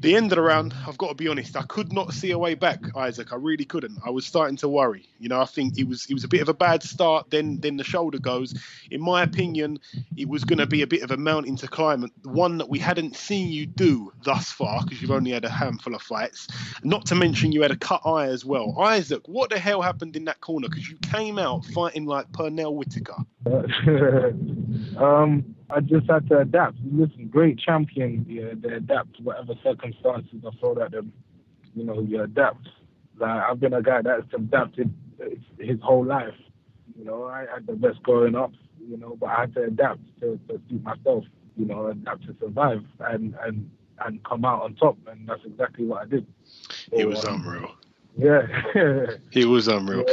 The end of the round, I've got to be honest, I could not see a way back, Isaac. I really couldn't. I was starting to worry. I think it was a bit of a bad start. Then the shoulder goes. In my opinion, it was going to be a bit of a mountain to climb, one that we hadn't seen you do thus far because you've only had a handful of fights. Not to mention you had a cut eye as well. Isaac, what the hell happened in that corner? Because you came out fighting like Pernell Whitaker. I just had to adapt. Listen, great champion, they adapt to whatever circumstances are thrown at them. You adapt. Like, I've been a guy that's adapted his whole life. I had the best growing up, but I had to adapt to suit myself, adapt to survive and come out on top. And that's exactly what I did. It was unreal. Yeah. It was unreal.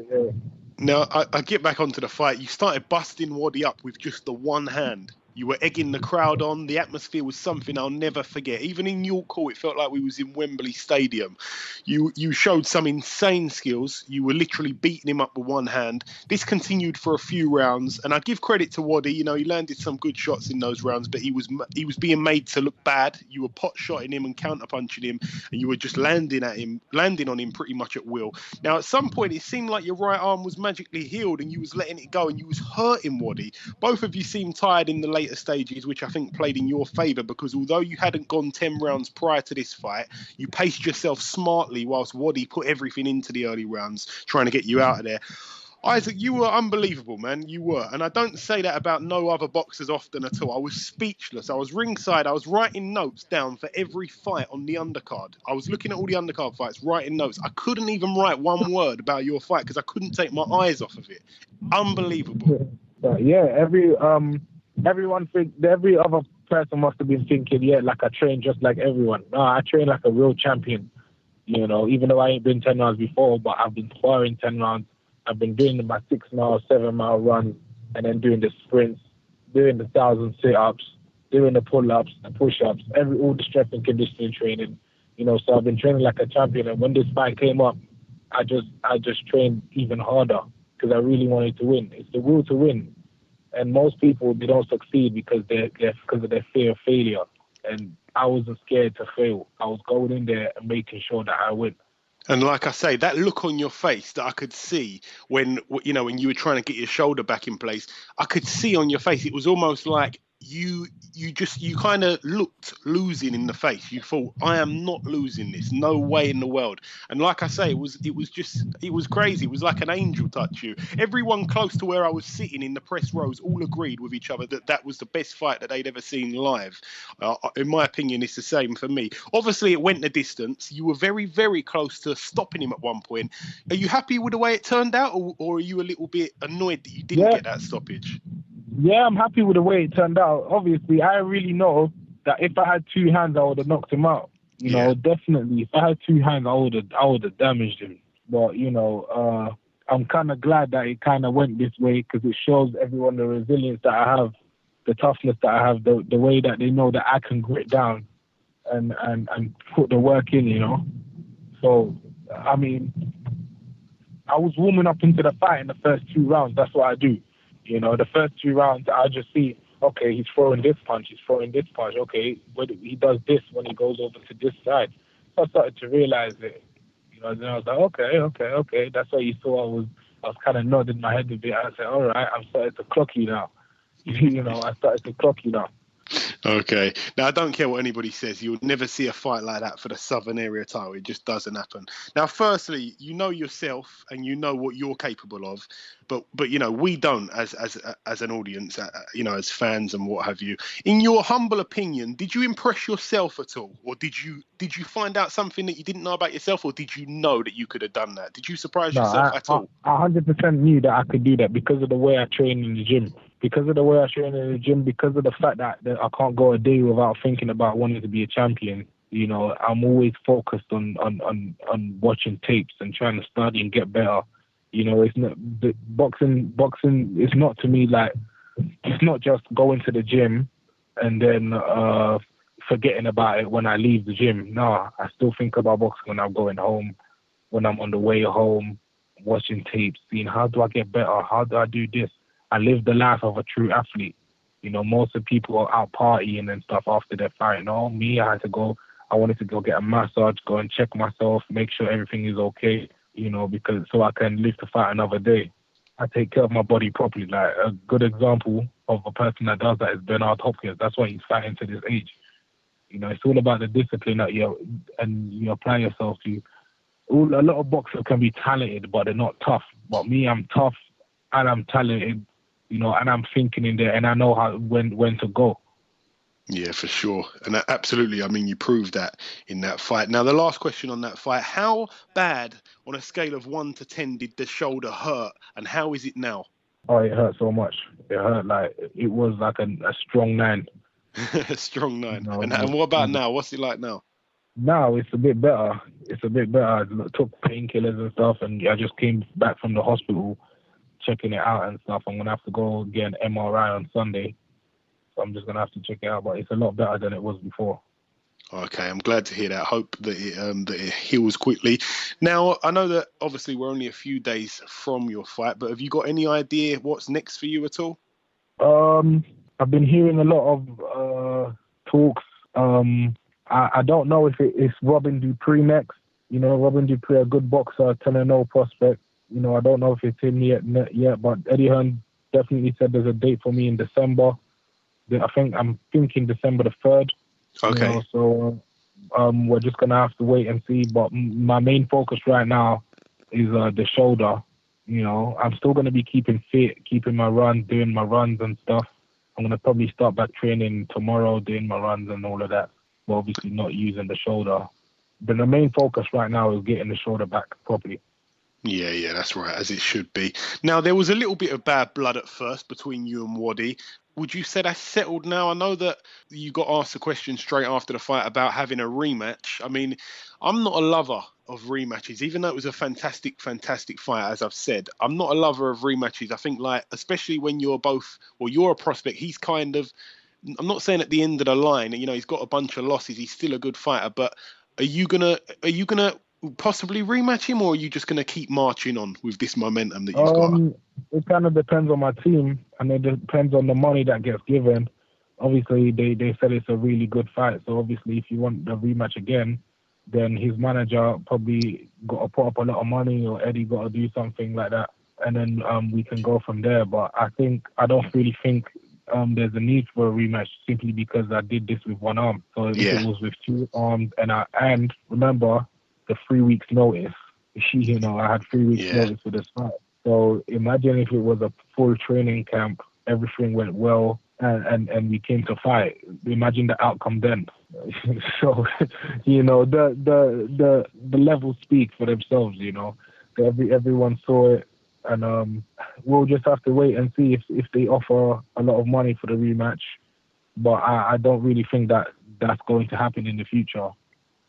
Yeah. Now, I get back onto the fight. You started busting Waddy up with just the one hand. You were egging the crowd on. The atmosphere was something I'll never forget. Even in York Hall, it felt like we was in Wembley Stadium. You showed some insane skills. You were literally beating him up with one hand. This continued for a few rounds, and I give credit to Waddy. He landed some good shots in those rounds, but he was being made to look bad. You were pot-shotting him and counter-punching him, and you were just landing on him pretty much at will. Now, at some point, it seemed like your right arm was magically healed, and you was letting it go, and you was hurting Waddy. Both of you seemed tired in the later stages, which I think played in your favour, because although you hadn't gone 10 rounds prior to this fight, you paced yourself smartly whilst Waddy put everything into the early rounds, trying to get you out of there. Isaac, you were unbelievable, man. You were. And I don't say that about no other boxers often at all. I was speechless. I was ringside. I was writing notes down for every fight on the undercard. I was looking at all the undercard fights, writing notes. I couldn't even write one word about your fight because I couldn't take my eyes off of it. Unbelievable. Yeah, every other person must have been thinking, like I train just like everyone. No, I train like a real champion. Even though I ain't been 10 rounds before, but I've been sparring 10 rounds. I've been doing my 6-mile, 7-mile runs, and then doing the sprints, doing the 1,000 sit-ups, doing the pull-ups, the push-ups, all the strength and conditioning training. So I've been training like a champion. And when this fight came up, I just trained even harder because I really wanted to win. It's the will to win. And most people, they don't succeed because of their fear of failure. And I wasn't scared to fail. I was going in there and making sure that I win. And like I say, that look on your face that I could see when you were trying to get your shoulder back in place, I could see on your face, it was almost like you kind of looked losing in the face. You thought, I am not losing this. No way in the world. And like I say, it was crazy. It was like an angel touch you. Everyone close to where I was sitting in the press rows all agreed with each other that was the best fight that they'd ever seen live. In my opinion, it's the same for me. Obviously, it went the distance. You were very, very close to stopping him at one point. Are you happy with the way it turned out, or are you a little bit annoyed that you didn't get that stoppage? Yeah, I'm happy with the way it turned out. Obviously, I really know that if I had two hands, I would have knocked him out. Definitely. If I had two hands, I would have damaged him. But, I'm kind of glad that it kind of went this way because it shows everyone the resilience that I have, the toughness that I have, the way that they know that I can grit down and put the work in, So, I mean, I was warming up into the fight in the first 2 rounds. That's what I do. The first 2 rounds, I just see, okay, he's throwing this punch, okay, he does this when he goes over to this side. So I started to realize it, and I was like, okay. That's why you saw I was kind of nodding my head a bit. I said, all right, I'm starting to clock you now. I started to clock you now. Okay. Now, I don't care what anybody says. You'll never see a fight like that for the Southern Area title. It just doesn't happen. Now, firstly, you know yourself and you know what you're capable of. But we don't as an audience, as fans and what have you. In your humble opinion, did you impress yourself at all? Or did you find out something that you didn't know about yourself? Or did you know that you could have done that? Did you surprise yourself at all? I 100% knew that I could do that because of the way I train in the gym. because of the way I train in the gym, because of the fact that I can't go a day without thinking about wanting to be a champion. You know, I'm always focused on watching tapes and trying to study and get better. You know, it's not the boxing is not to me like, it's not just going to the gym and then forgetting about it when I leave the gym. No, I still think about boxing when I'm going home, when I'm on the way home, watching tapes, seeing how do I get better, how do I do this. I live the life of a true athlete. You know, most of the people are out partying and stuff after their fight. No, me, I wanted to go get a massage, go and check myself, make sure everything is okay, you know, because so I can live to fight another day. I take care of my body properly. Like a good example of a person that does that is Bernard Hopkins. That's why he's fighting to this age. You know, it's all about the discipline that you apply yourself to. A lot of boxers can be talented, but they're not tough. But me, I'm tough and I'm talented, you know, and I'm thinking in there and I know when to go. Yeah, for sure. And absolutely, I mean, you proved that in that fight. Now, the last question on that fight, how bad on a scale of 1 to 10 did the shoulder hurt and how is it now? Oh, it hurt so much. It hurt like, it was like a strong 9. A strong 9. No, and what about now? What's it like now? Now it's a bit better. I took painkillers and stuff and I just came back from the hospital checking it out and stuff. I'm going to have to go get an MRI on Sunday. So I'm just going to have to check it out, but it's a lot better than it was before. Okay, I'm glad to hear that. Hope that it heals quickly. Now, I know that obviously we're only a few days from your fight, but have you got any idea what's next for you at all? I've been hearing a lot of talks. I don't know if it's Robin Dupree next. You know, Robin Dupree, a good boxer, 10-0 prospect. You know, I don't know if it's him yet, but Eddie Hearn definitely said there's a date for me in December. I'm thinking December the 3rd. Okay. You know, so we're just going to have to wait and see. But my main focus right now is the shoulder. You know, I'm still going to be keeping fit, keeping my run, doing my runs and stuff. I'm going to probably start back training tomorrow, doing my runs and all of that. But obviously not using the shoulder. But the main focus right now is getting the shoulder back properly. Yeah, that's right, as it should be. Now, there was a little bit of bad blood at first between you and Waddy. Would you say that's settled now? I know that you got asked a question straight after the fight about having a rematch. I mean, I'm not a lover of rematches, even though it was a fantastic fight, as I've said. I'm not a lover of rematches. I think, like, especially when you're a prospect, he's kind of, I'm not saying at the end of the line, you know, he's got a bunch of losses, he's still a good fighter, but are you gonna possibly rematch him, or are you just going to keep marching on with this momentum that you've got? It kind of depends on my team, and it depends on the money that gets given. Obviously, they said it's a really good fight, so obviously if you want the rematch again, then his manager probably got to put up a lot of money, or Eddie got to do something like that, and then we can go from there. But I don't really think there's a need for a rematch, simply because I did this with one arm. So if it was with 2 arms, and remember, the 3 weeks notice. You know, I had 3 weeks notice for this fight. So imagine if it was a full training camp, everything went well, and we came to fight. Imagine the outcome then. So, you know, the levels speak for themselves. You know, everyone saw it, and we'll just have to wait and see if they offer a lot of money for the rematch. But I don't really think that that's going to happen in the future.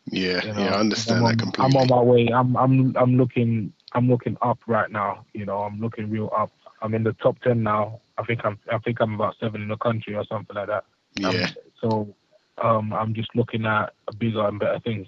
Yeah, you know, I understand that completely. I'm on my way. I'm looking up right now. You know, I'm looking real up. I'm in the top 10 now. I think I'm about 7 in the country or something like that. Yeah. I'm just looking at bigger and better things.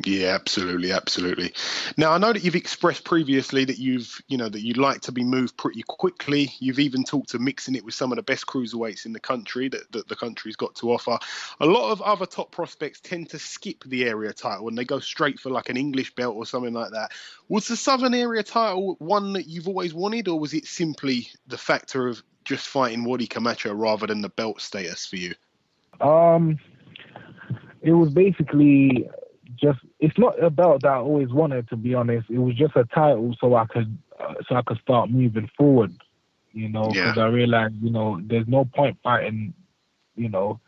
Yeah, absolutely. Now, I know that you've expressed previously that that you'd like to be moved pretty quickly. You've even talked to mixing it with some of the best cruiserweights in the country that the country's got to offer. A lot of other top prospects tend to skip the area title and they go straight for like an English belt or something like that. Was the Southern area title one that you've always wanted, or was it simply the factor of just fighting Waddy Camacho rather than the belt status for you? It was basically it's not a belt that I always wanted, to be honest. It was just a title so I could start moving forward, you know, because I realized, you know, there's no point fighting, you know,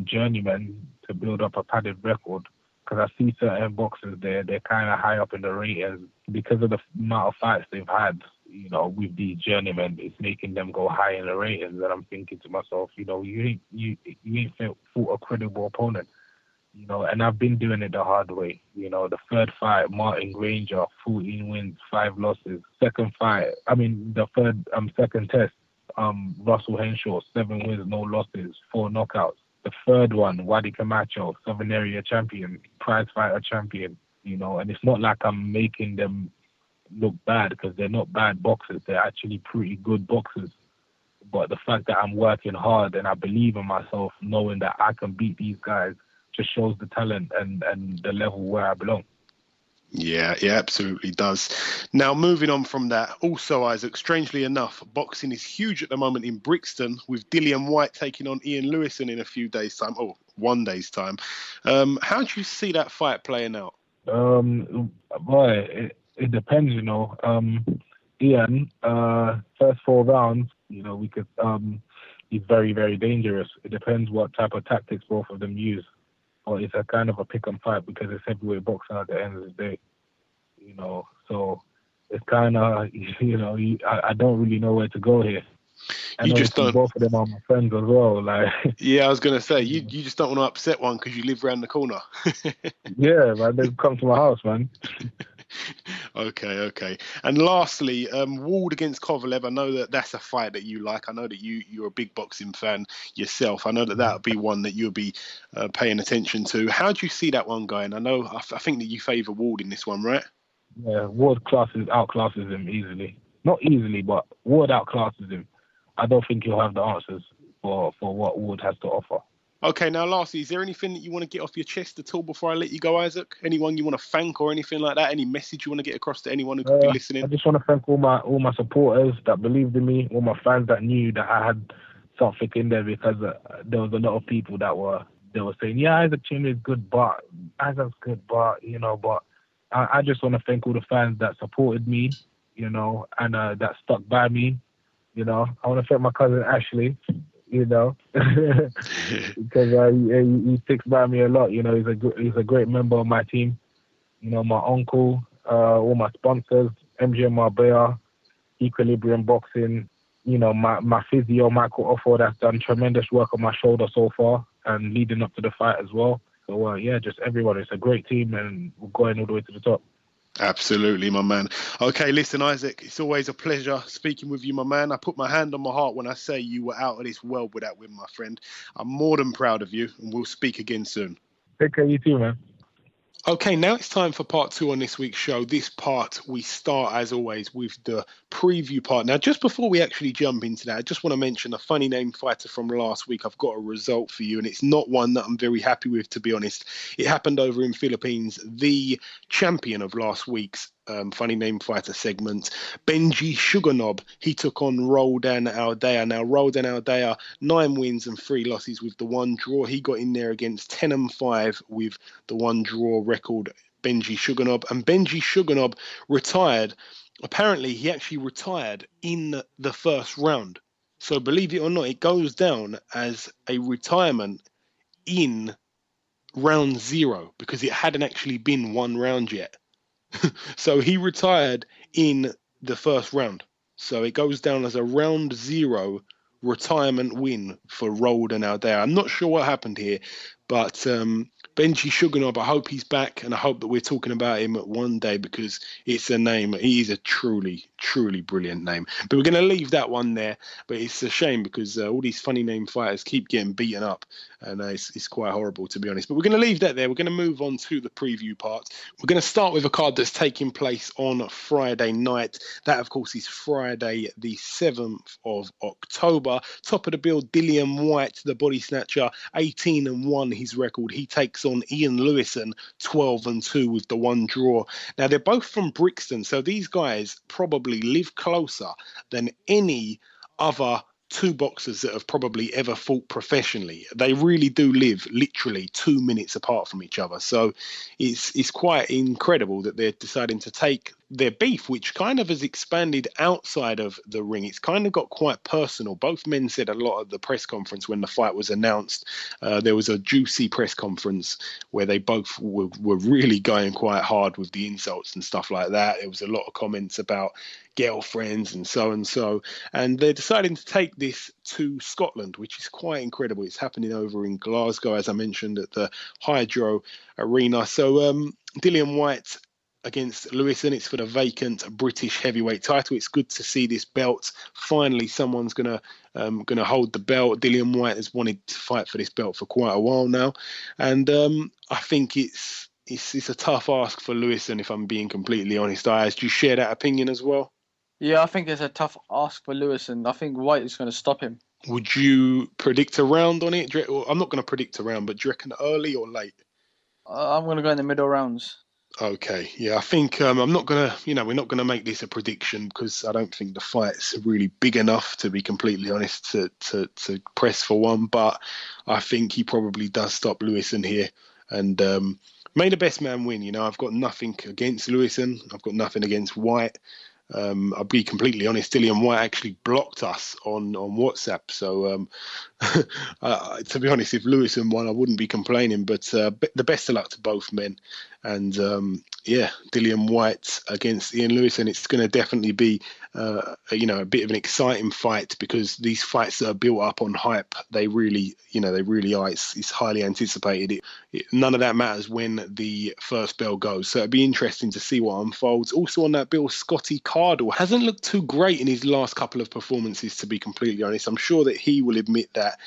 journeymen to build up a padded record, because I see certain boxers they're kind of high up in the ratings because of the amount of fights they've had. with these journeymen, it's making them go high in the ratings. And I'm thinking to myself, you ain't fought a credible opponent. And I've been doing it the hard way. The third fight, Martin Granger, 14 wins, 5 losses. Second test, Russell Henshaw, 7 wins, no losses, 4 knockouts. The third one, Wadi Camacho, Southern Area champion, prize fighter champion. And it's not like I'm making them look bad, because they're not bad boxers. They're actually pretty good boxers. But the fact that I'm working hard and I believe in myself, knowing that I can beat these guys, just shows the talent and the level where I belong. Yeah, it absolutely does. Now, moving on from that, also, Isaac, strangely enough, boxing is huge at the moment in Brixton, with Dillian Whyte taking on Ian Lewison in a few days' time, or 1 day's time. How do you see that fight playing out? It depends, Ian, first 4 rounds, we could, he's very, very dangerous. It depends what type of tactics both of them use. Or it's a kind of a pick and fight, because it's heavyweight boxing at the end of the day, So it's kind of, I don't really know where to go here. And you just don't. Both of them are my friends as well. Yeah, I was gonna say you just don't want to upset one because you live around the corner. Yeah, man, they come to my house, man. Okay. And lastly, Ward against Kovalev. I know that's a fight that you like. I know that you're a big boxing fan yourself. I know that would be one that you'll be paying attention to. How do you see that one going? I think that you favour Ward in this one, right? Yeah, Ward outclasses him easily. Not easily, but Ward outclasses him. I don't think he'll have the answers for what Ward has to offer. Okay, now lastly, is there anything that you want to get off your chest at all before I let you go, Isaac? Anyone you want to thank or anything like that? Any message you want to get across to anyone who could be listening? I just want to thank all my supporters that believed in me, all my fans that knew that I had something in there, because there was a lot of people that were saying, yeah, Isaac Chambers is good, but Isaac's good, but but I just want to thank all the fans that supported me, and that stuck by me. I want to thank my cousin Ashley. Because he sticks by me a lot. He's a great member of my team. My uncle, all my sponsors, MJ Marbella, Equilibrium Boxing. My physio, Michael Offo, that's done tremendous work on my shoulder so far and leading up to the fight as well. So just everyone. It's a great team, and we're going all the way to the top. Absolutely, my man. Okay, listen, Isaac, it's always a pleasure speaking with you, my man. I put my hand on my heart when I say you were out of this world with that win, my friend. I'm more than proud of you, and we'll speak again soon. Take care, you too, man. Okay, now it's time for part 2 on this week's show. This part, we start, as always, with the preview part. Now, just before we actually jump into that, I just want to mention a funny name fighter from last week. I've got a result for you, and it's not one that I'm very happy with, to be honest. It happened over in Philippines. The champion of last week's funny name fighter segment, Benji Sugarnob, he took on Roldan Aldea. Now, Roldan Aldea, 9 wins and 3 losses with the 1 draw. He got in there against 10-5 with the 1 draw record, Benji Sugarnob. And Benji Sugarnob retired. Apparently, he actually retired in the first round. So believe it or not, it goes down as a retirement in round 0 because it hadn't actually been 1 round yet. So he retired in the first round. So it goes down as a round 0 retirement win for Roldan Aldea. I'm not sure what happened here, but Benji Sugarnob, I hope he's back, and I hope that we're talking about him one day because it's a name. He is a truly, truly brilliant name. But we're going to leave that one there. But it's a shame because all these funny name fighters keep getting beaten up, and it's quite horrible, to be honest. But we're going to leave that there. We're going to move on to the preview part. We're going to start with a card that's taking place on Friday night. That, of course, is Friday the 7th of October. Top of the bill, Dillian Whyte, the body snatcher, 18-1 his record. He takes on Ian Lewison, 12-2 with the 1 draw. Now, they're both from Brixton, so these guys probably live closer than any other 2 boxers that have probably ever fought professionally. They really do live literally 2 minutes apart from each other. So it's quite incredible that they're deciding to take their beef, which kind of has expanded outside of the ring. It's kind of got quite personal. Both men said a lot at the press conference when the fight was announced. There was a juicy press conference where they both were really going quite hard with the insults and stuff like that. There was a lot of comments about girlfriends and so, and they're deciding to take this to Scotland, which is quite incredible. It's happening over in Glasgow, as I mentioned, at the Hydro Arena. So Dillian Whyte against Lewison. It's for the vacant British heavyweight title. It's good to see this belt. Finally, someone's gonna hold the belt. Dillian Whyte has wanted to fight for this belt for quite a while now, and I think it's a tough ask for Lewison, if I'm being completely honest. Ayaz, do you share that opinion as well? Yeah, I think it's a tough ask for Lewison. I think Whyte is going to stop him. Would you predict a round on it? I'm not going to predict a round, but do you reckon early or late? I'm going to go in the middle rounds. Okay, yeah, I think I'm not going to, we're not going to make this a prediction because I don't think the fight's really big enough, to be completely honest, to press for one. But I think he probably does stop Lewison here. And may the best man win. I've got nothing against Lewison. I've got nothing against Whyte. I'll be completely honest, Dillian Whyte actually blocked us on WhatsApp. So, to be honest, if Lewison won, I wouldn't be complaining. But the best of luck to both men. And, Dillian Whyte against Ian Lewison, it's going to definitely be, a bit of an exciting fight, because these fights that are built up on hype, they really are. It's highly anticipated. None of that matters when the first bell goes. So it'd be interesting to see what unfolds. Also on that bill, Scotty Cardle hasn't looked too great in his last couple of performances, to be completely honest. I'm sure that he will admit that.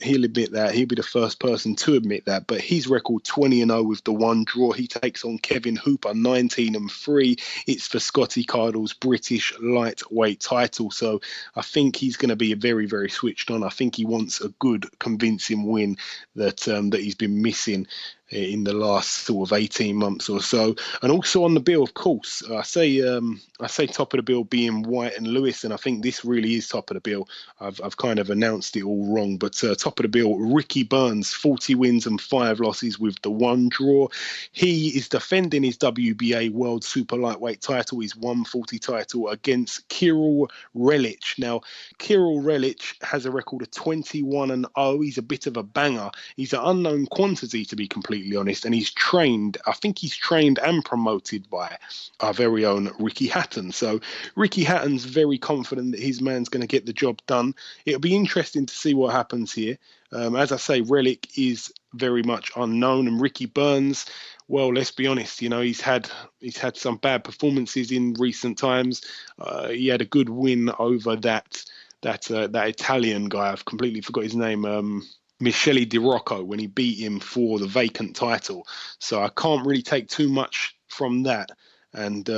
He'll admit that. He'll be the first person to admit that. But his record 20-0 with the one draw. He takes on Kevin Hooper 19-3. It's for Scotty Cardle's British lightweight title. So I think he's going to be very, very switched on. I think he wants a good, convincing win that he's been missing in the last sort of 18 months or so. And also on the bill, of course, I say top of the bill being Whyte and Lewis, and I think this really is top of the bill. I've kind of announced it all wrong, but top of the bill, Ricky Burns, 40 wins and 5 losses with the one draw. He is defending his WBA World Super Lightweight title, his 140 title, against Kirill Relic. Now, Kirill Relic has a record of 21-0. He's a bit of a banger. He's an unknown quantity, to be completely honest, and he's trained and promoted by our very own Ricky Hatton. So Ricky Hatton's very confident that his man's going to get the job done. It'll be interesting to see what happens here. As I say, Relic is very much unknown, and Ricky Burns, well, let's be honest, he's had some bad performances in recent times. He had a good win over that Italian guy. I've completely forgot his name. Michele Di Rocco, when he beat him for the vacant title. So I can't really take too much from that. And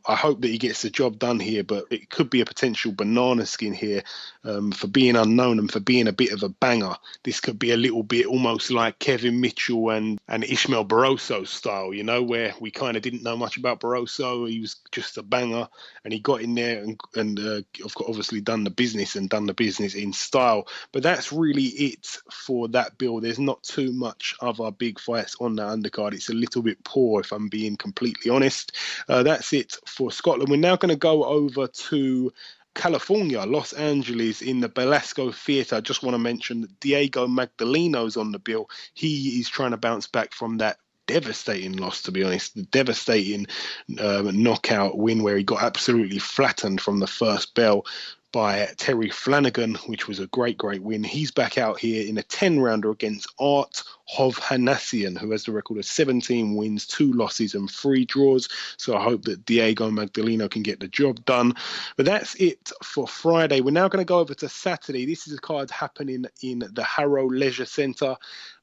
I hope that he gets the job done here, but it could be a potential banana skin here for being unknown and for being a bit of a banger. This could be a little bit almost like Kevin Mitchell and Ishmael Barroso style, where we kind of didn't know much about Barroso. He was just a banger, and he got in there and obviously done the business in style. But that's really it for that bill. There's not too much other big fights on that undercard. It's a little bit poor, if I'm being completely honest. That's it for Scotland. We're now going to go over to California, Los Angeles, in the Belasco Theatre. I just want to mention that Diego Magdaleno's on the bill. He is trying to bounce back from that devastating loss, to be honest, the devastating knockout win where he got absolutely flattened from the first bell by Terry Flanagan, which was a great win. He's back out here in a 10-rounder against Art Hovhannissian, who has the record of 17 wins, 2 losses and 3 draws. So I hope that Diego Magdaleno can get the job done. But that's it for Friday. We're now going to go over to Saturday. This is a card happening in the Harrow Leisure Centre.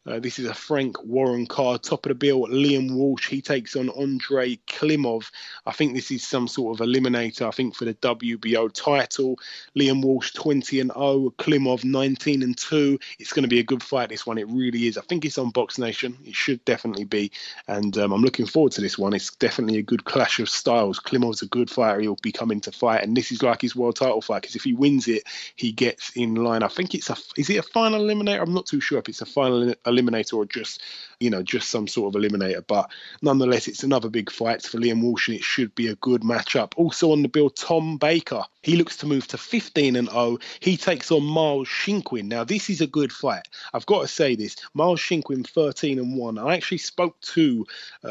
This is a Frank Warren card. Top of the bill, Liam Walsh. He takes on Andrei Klimov. I think this is some sort of eliminator, I think, for the WBO title. Liam Walsh, 20-0. Klimov, 19-2. It's going to be a good fight, this one. It really is. I think it's it's on Box Nation. It should definitely be. And I'm looking forward to this one. It's definitely a good clash of styles. Klimov's a good fighter. He'll be coming to fight. And this is like his world title fight, because if he wins it, he gets in line. I think is it a final eliminator? I'm not too sure if it's a final eliminator or just some sort of eliminator. But nonetheless, it's another big fight for Liam Walsh, and it should be a good matchup. Also on the bill, Tom Baker. He looks to move to 15-0. He takes on Miles Shinkwin. Now, this is a good fight. I've got to say this. Miles Shinkwin, 13-1. I actually spoke to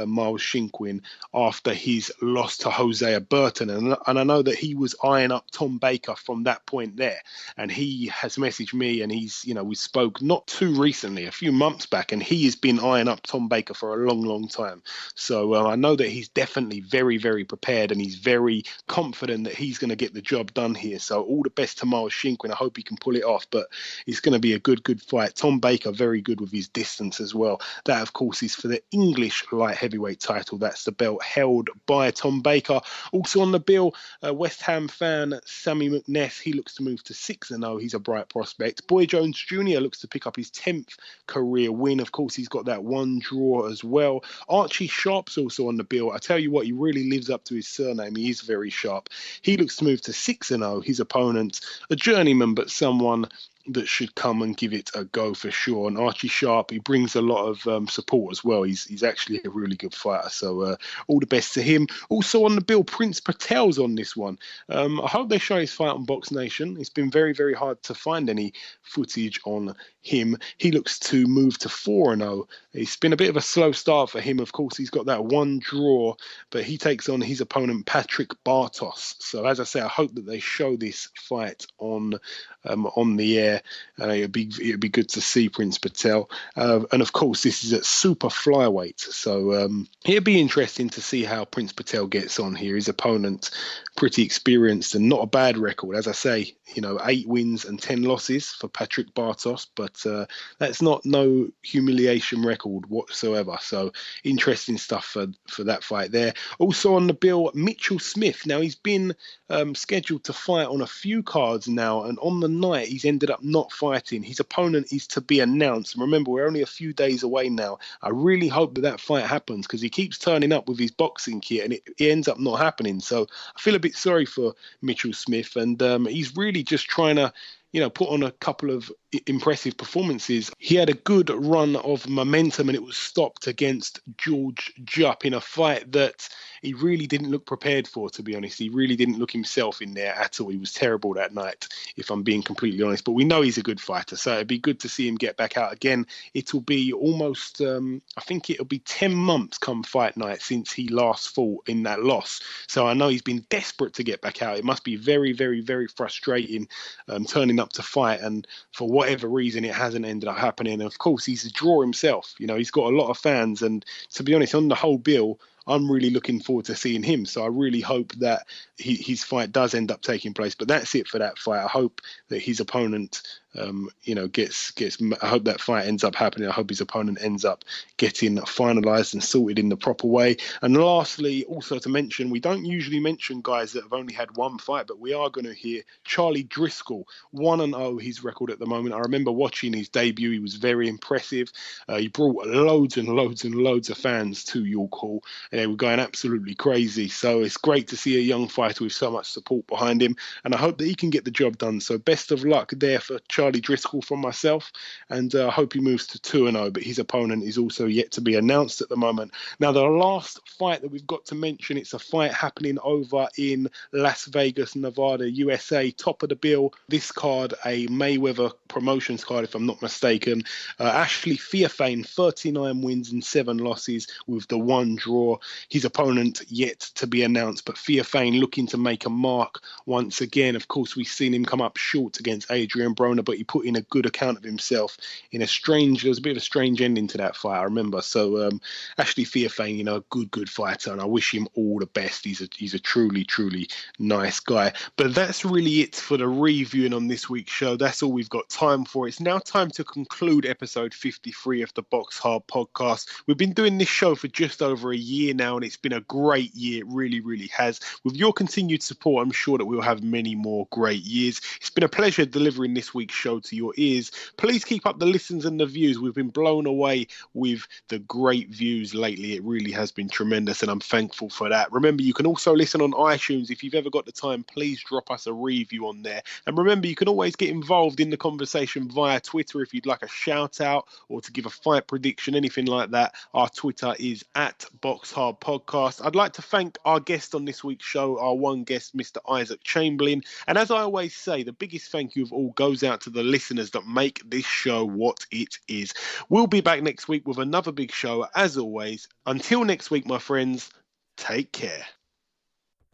Miles Shinkwin after his loss to Hosea Burton, and I know that he was eyeing up Tom Baker from that point there. And he has messaged me, and we spoke not too recently, a few months back, and he has been eyeing up Tom Baker for a long, long time. So I know that he's definitely very, very prepared, and he's very confident that he's going to get the job done here. So all the best to Miles Shinkwin. I hope he can pull it off, but it's going to be a good fight. Tom Baker, very good with his distance as well. That, of course, is for the English light heavyweight title. That's the belt held by Tom Baker. Also on the bill, West Ham fan Sammy McNess. He looks to move to 6-0. He's a bright prospect. Boy Jones Jr. looks to pick up his 10th career win. Of course, he's got that one draw as well. Archie Sharp's also on the bill. I tell you what, he really lives up to his surname. He is very sharp. He looks to move to 6-0. His opponent, a journeyman, but someone that should come and give it a go for sure. And Archie Sharp, he brings a lot of support as well. He's actually a really good fighter. So all the best to him. Also on the bill, Prince Patel's on this one. I hope they show his fight on Box Nation. It's been very, very hard to find any footage on him. He looks to move to 4-0. It's been a bit of a slow start for him. Of course, he's got that one draw, but he takes on his opponent, Patrick Bartos. So as I say, I hope that they show this fight on the air. It'd be good to see Prince Patel. And of course, this is at super flyweight. So it'd be interesting to see how Prince Patel gets on here. His opponent, pretty experienced and not a bad record. As I say, 8 wins and 10 losses for Patrick Bartos, but that's not no humiliation record whatsoever. So interesting stuff for that fight there. Also on the bill, Mitchell Smith. Now, he's been scheduled to fight on a few cards now, and on the night he's ended up not fighting. His opponent is to be announced. And remember, we're only a few days away now. I really hope that fight happens, because he keeps turning up with his boxing kit and it ends up not happening. So I feel a bit sorry for Mitchell Smith, and he's really just trying to put on a couple of impressive performances. He had a good run of momentum, and it was stopped against George Jupp in a fight that he really didn't look prepared for, to be honest. He really didn't look himself in there at all. He was terrible that night, if I'm being completely honest. But we know he's a good fighter, so it'd be good to see him get back out again. It'll be almost, I think it'll be 10 months come fight night since he last fought in that loss. So I know he's been desperate to get back out. It must be very, very, very frustrating turning up to fight, and for whatever reason, it hasn't ended up happening. And of course, he's a draw himself. He's got a lot of fans, and to be honest, on the whole bill, I'm really looking forward to seeing him. So I really hope that his fight does end up taking place. But that's it for that fight. I hope that his opponent, gets. I hope that fight ends up happening. I hope his opponent ends up getting finalised and sorted in the proper way. And lastly, also to mention, we don't usually mention guys that have only had one fight, but we are going to hear Charlie Driscoll, 1-0 his record at the moment. I remember watching his debut. He was very impressive. He brought loads and loads and loads of fans to York Hall, and they were going absolutely crazy. So it's great to see a young fighter with so much support behind him, and I hope that he can get the job done. So best of luck there for Charlie Driscoll from myself, and I hope he moves to 2-0, but his opponent is also yet to be announced at the moment. Now, the last fight that we've got to mention, it's a fight happening over in Las Vegas, Nevada, USA. Top of the bill, this card, a Mayweather Promotions card, if I'm not mistaken. Ashley Theophane, 39 wins and 7 losses with the one draw. His opponent yet to be announced, but Theophane looking to make a mark once again. Of course, we've seen him come up short against Adrian Broner, but he put in a good account of himself in there was a bit of a strange ending to that fight, I remember. So Ashley Theophane, a good fighter, and I wish him all the best. He's a truly, truly nice guy. But that's really it for the reviewing on this week's show. That's all we've got time for. It's now time to conclude episode 53 of the Box Hard podcast. We've been doing this show for just over a year now, and it's been a great year. It really, really has. With your continued support, I'm sure that we'll have many more great years. It's been a pleasure delivering this week's show to your ears. Please keep up the listens and the views. We've been blown away with the great views lately. It really has been tremendous, and I'm thankful for that. Remember, you can also listen on iTunes. If you've ever got the time, please drop us a review on there. And remember, you can always get involved in the conversation via Twitter if you'd like a shout out or to give a fight prediction, anything like that. Our Twitter is @BoxHardPodcast. I'd like to thank our guest on this week's show, our one guest, Mr. Isaac Chamberlain. And as I always say, the biggest thank you of all goes out to the listeners that make this show what it is. We'll be back next week with another big show, as always. Until next week, my friends, take care.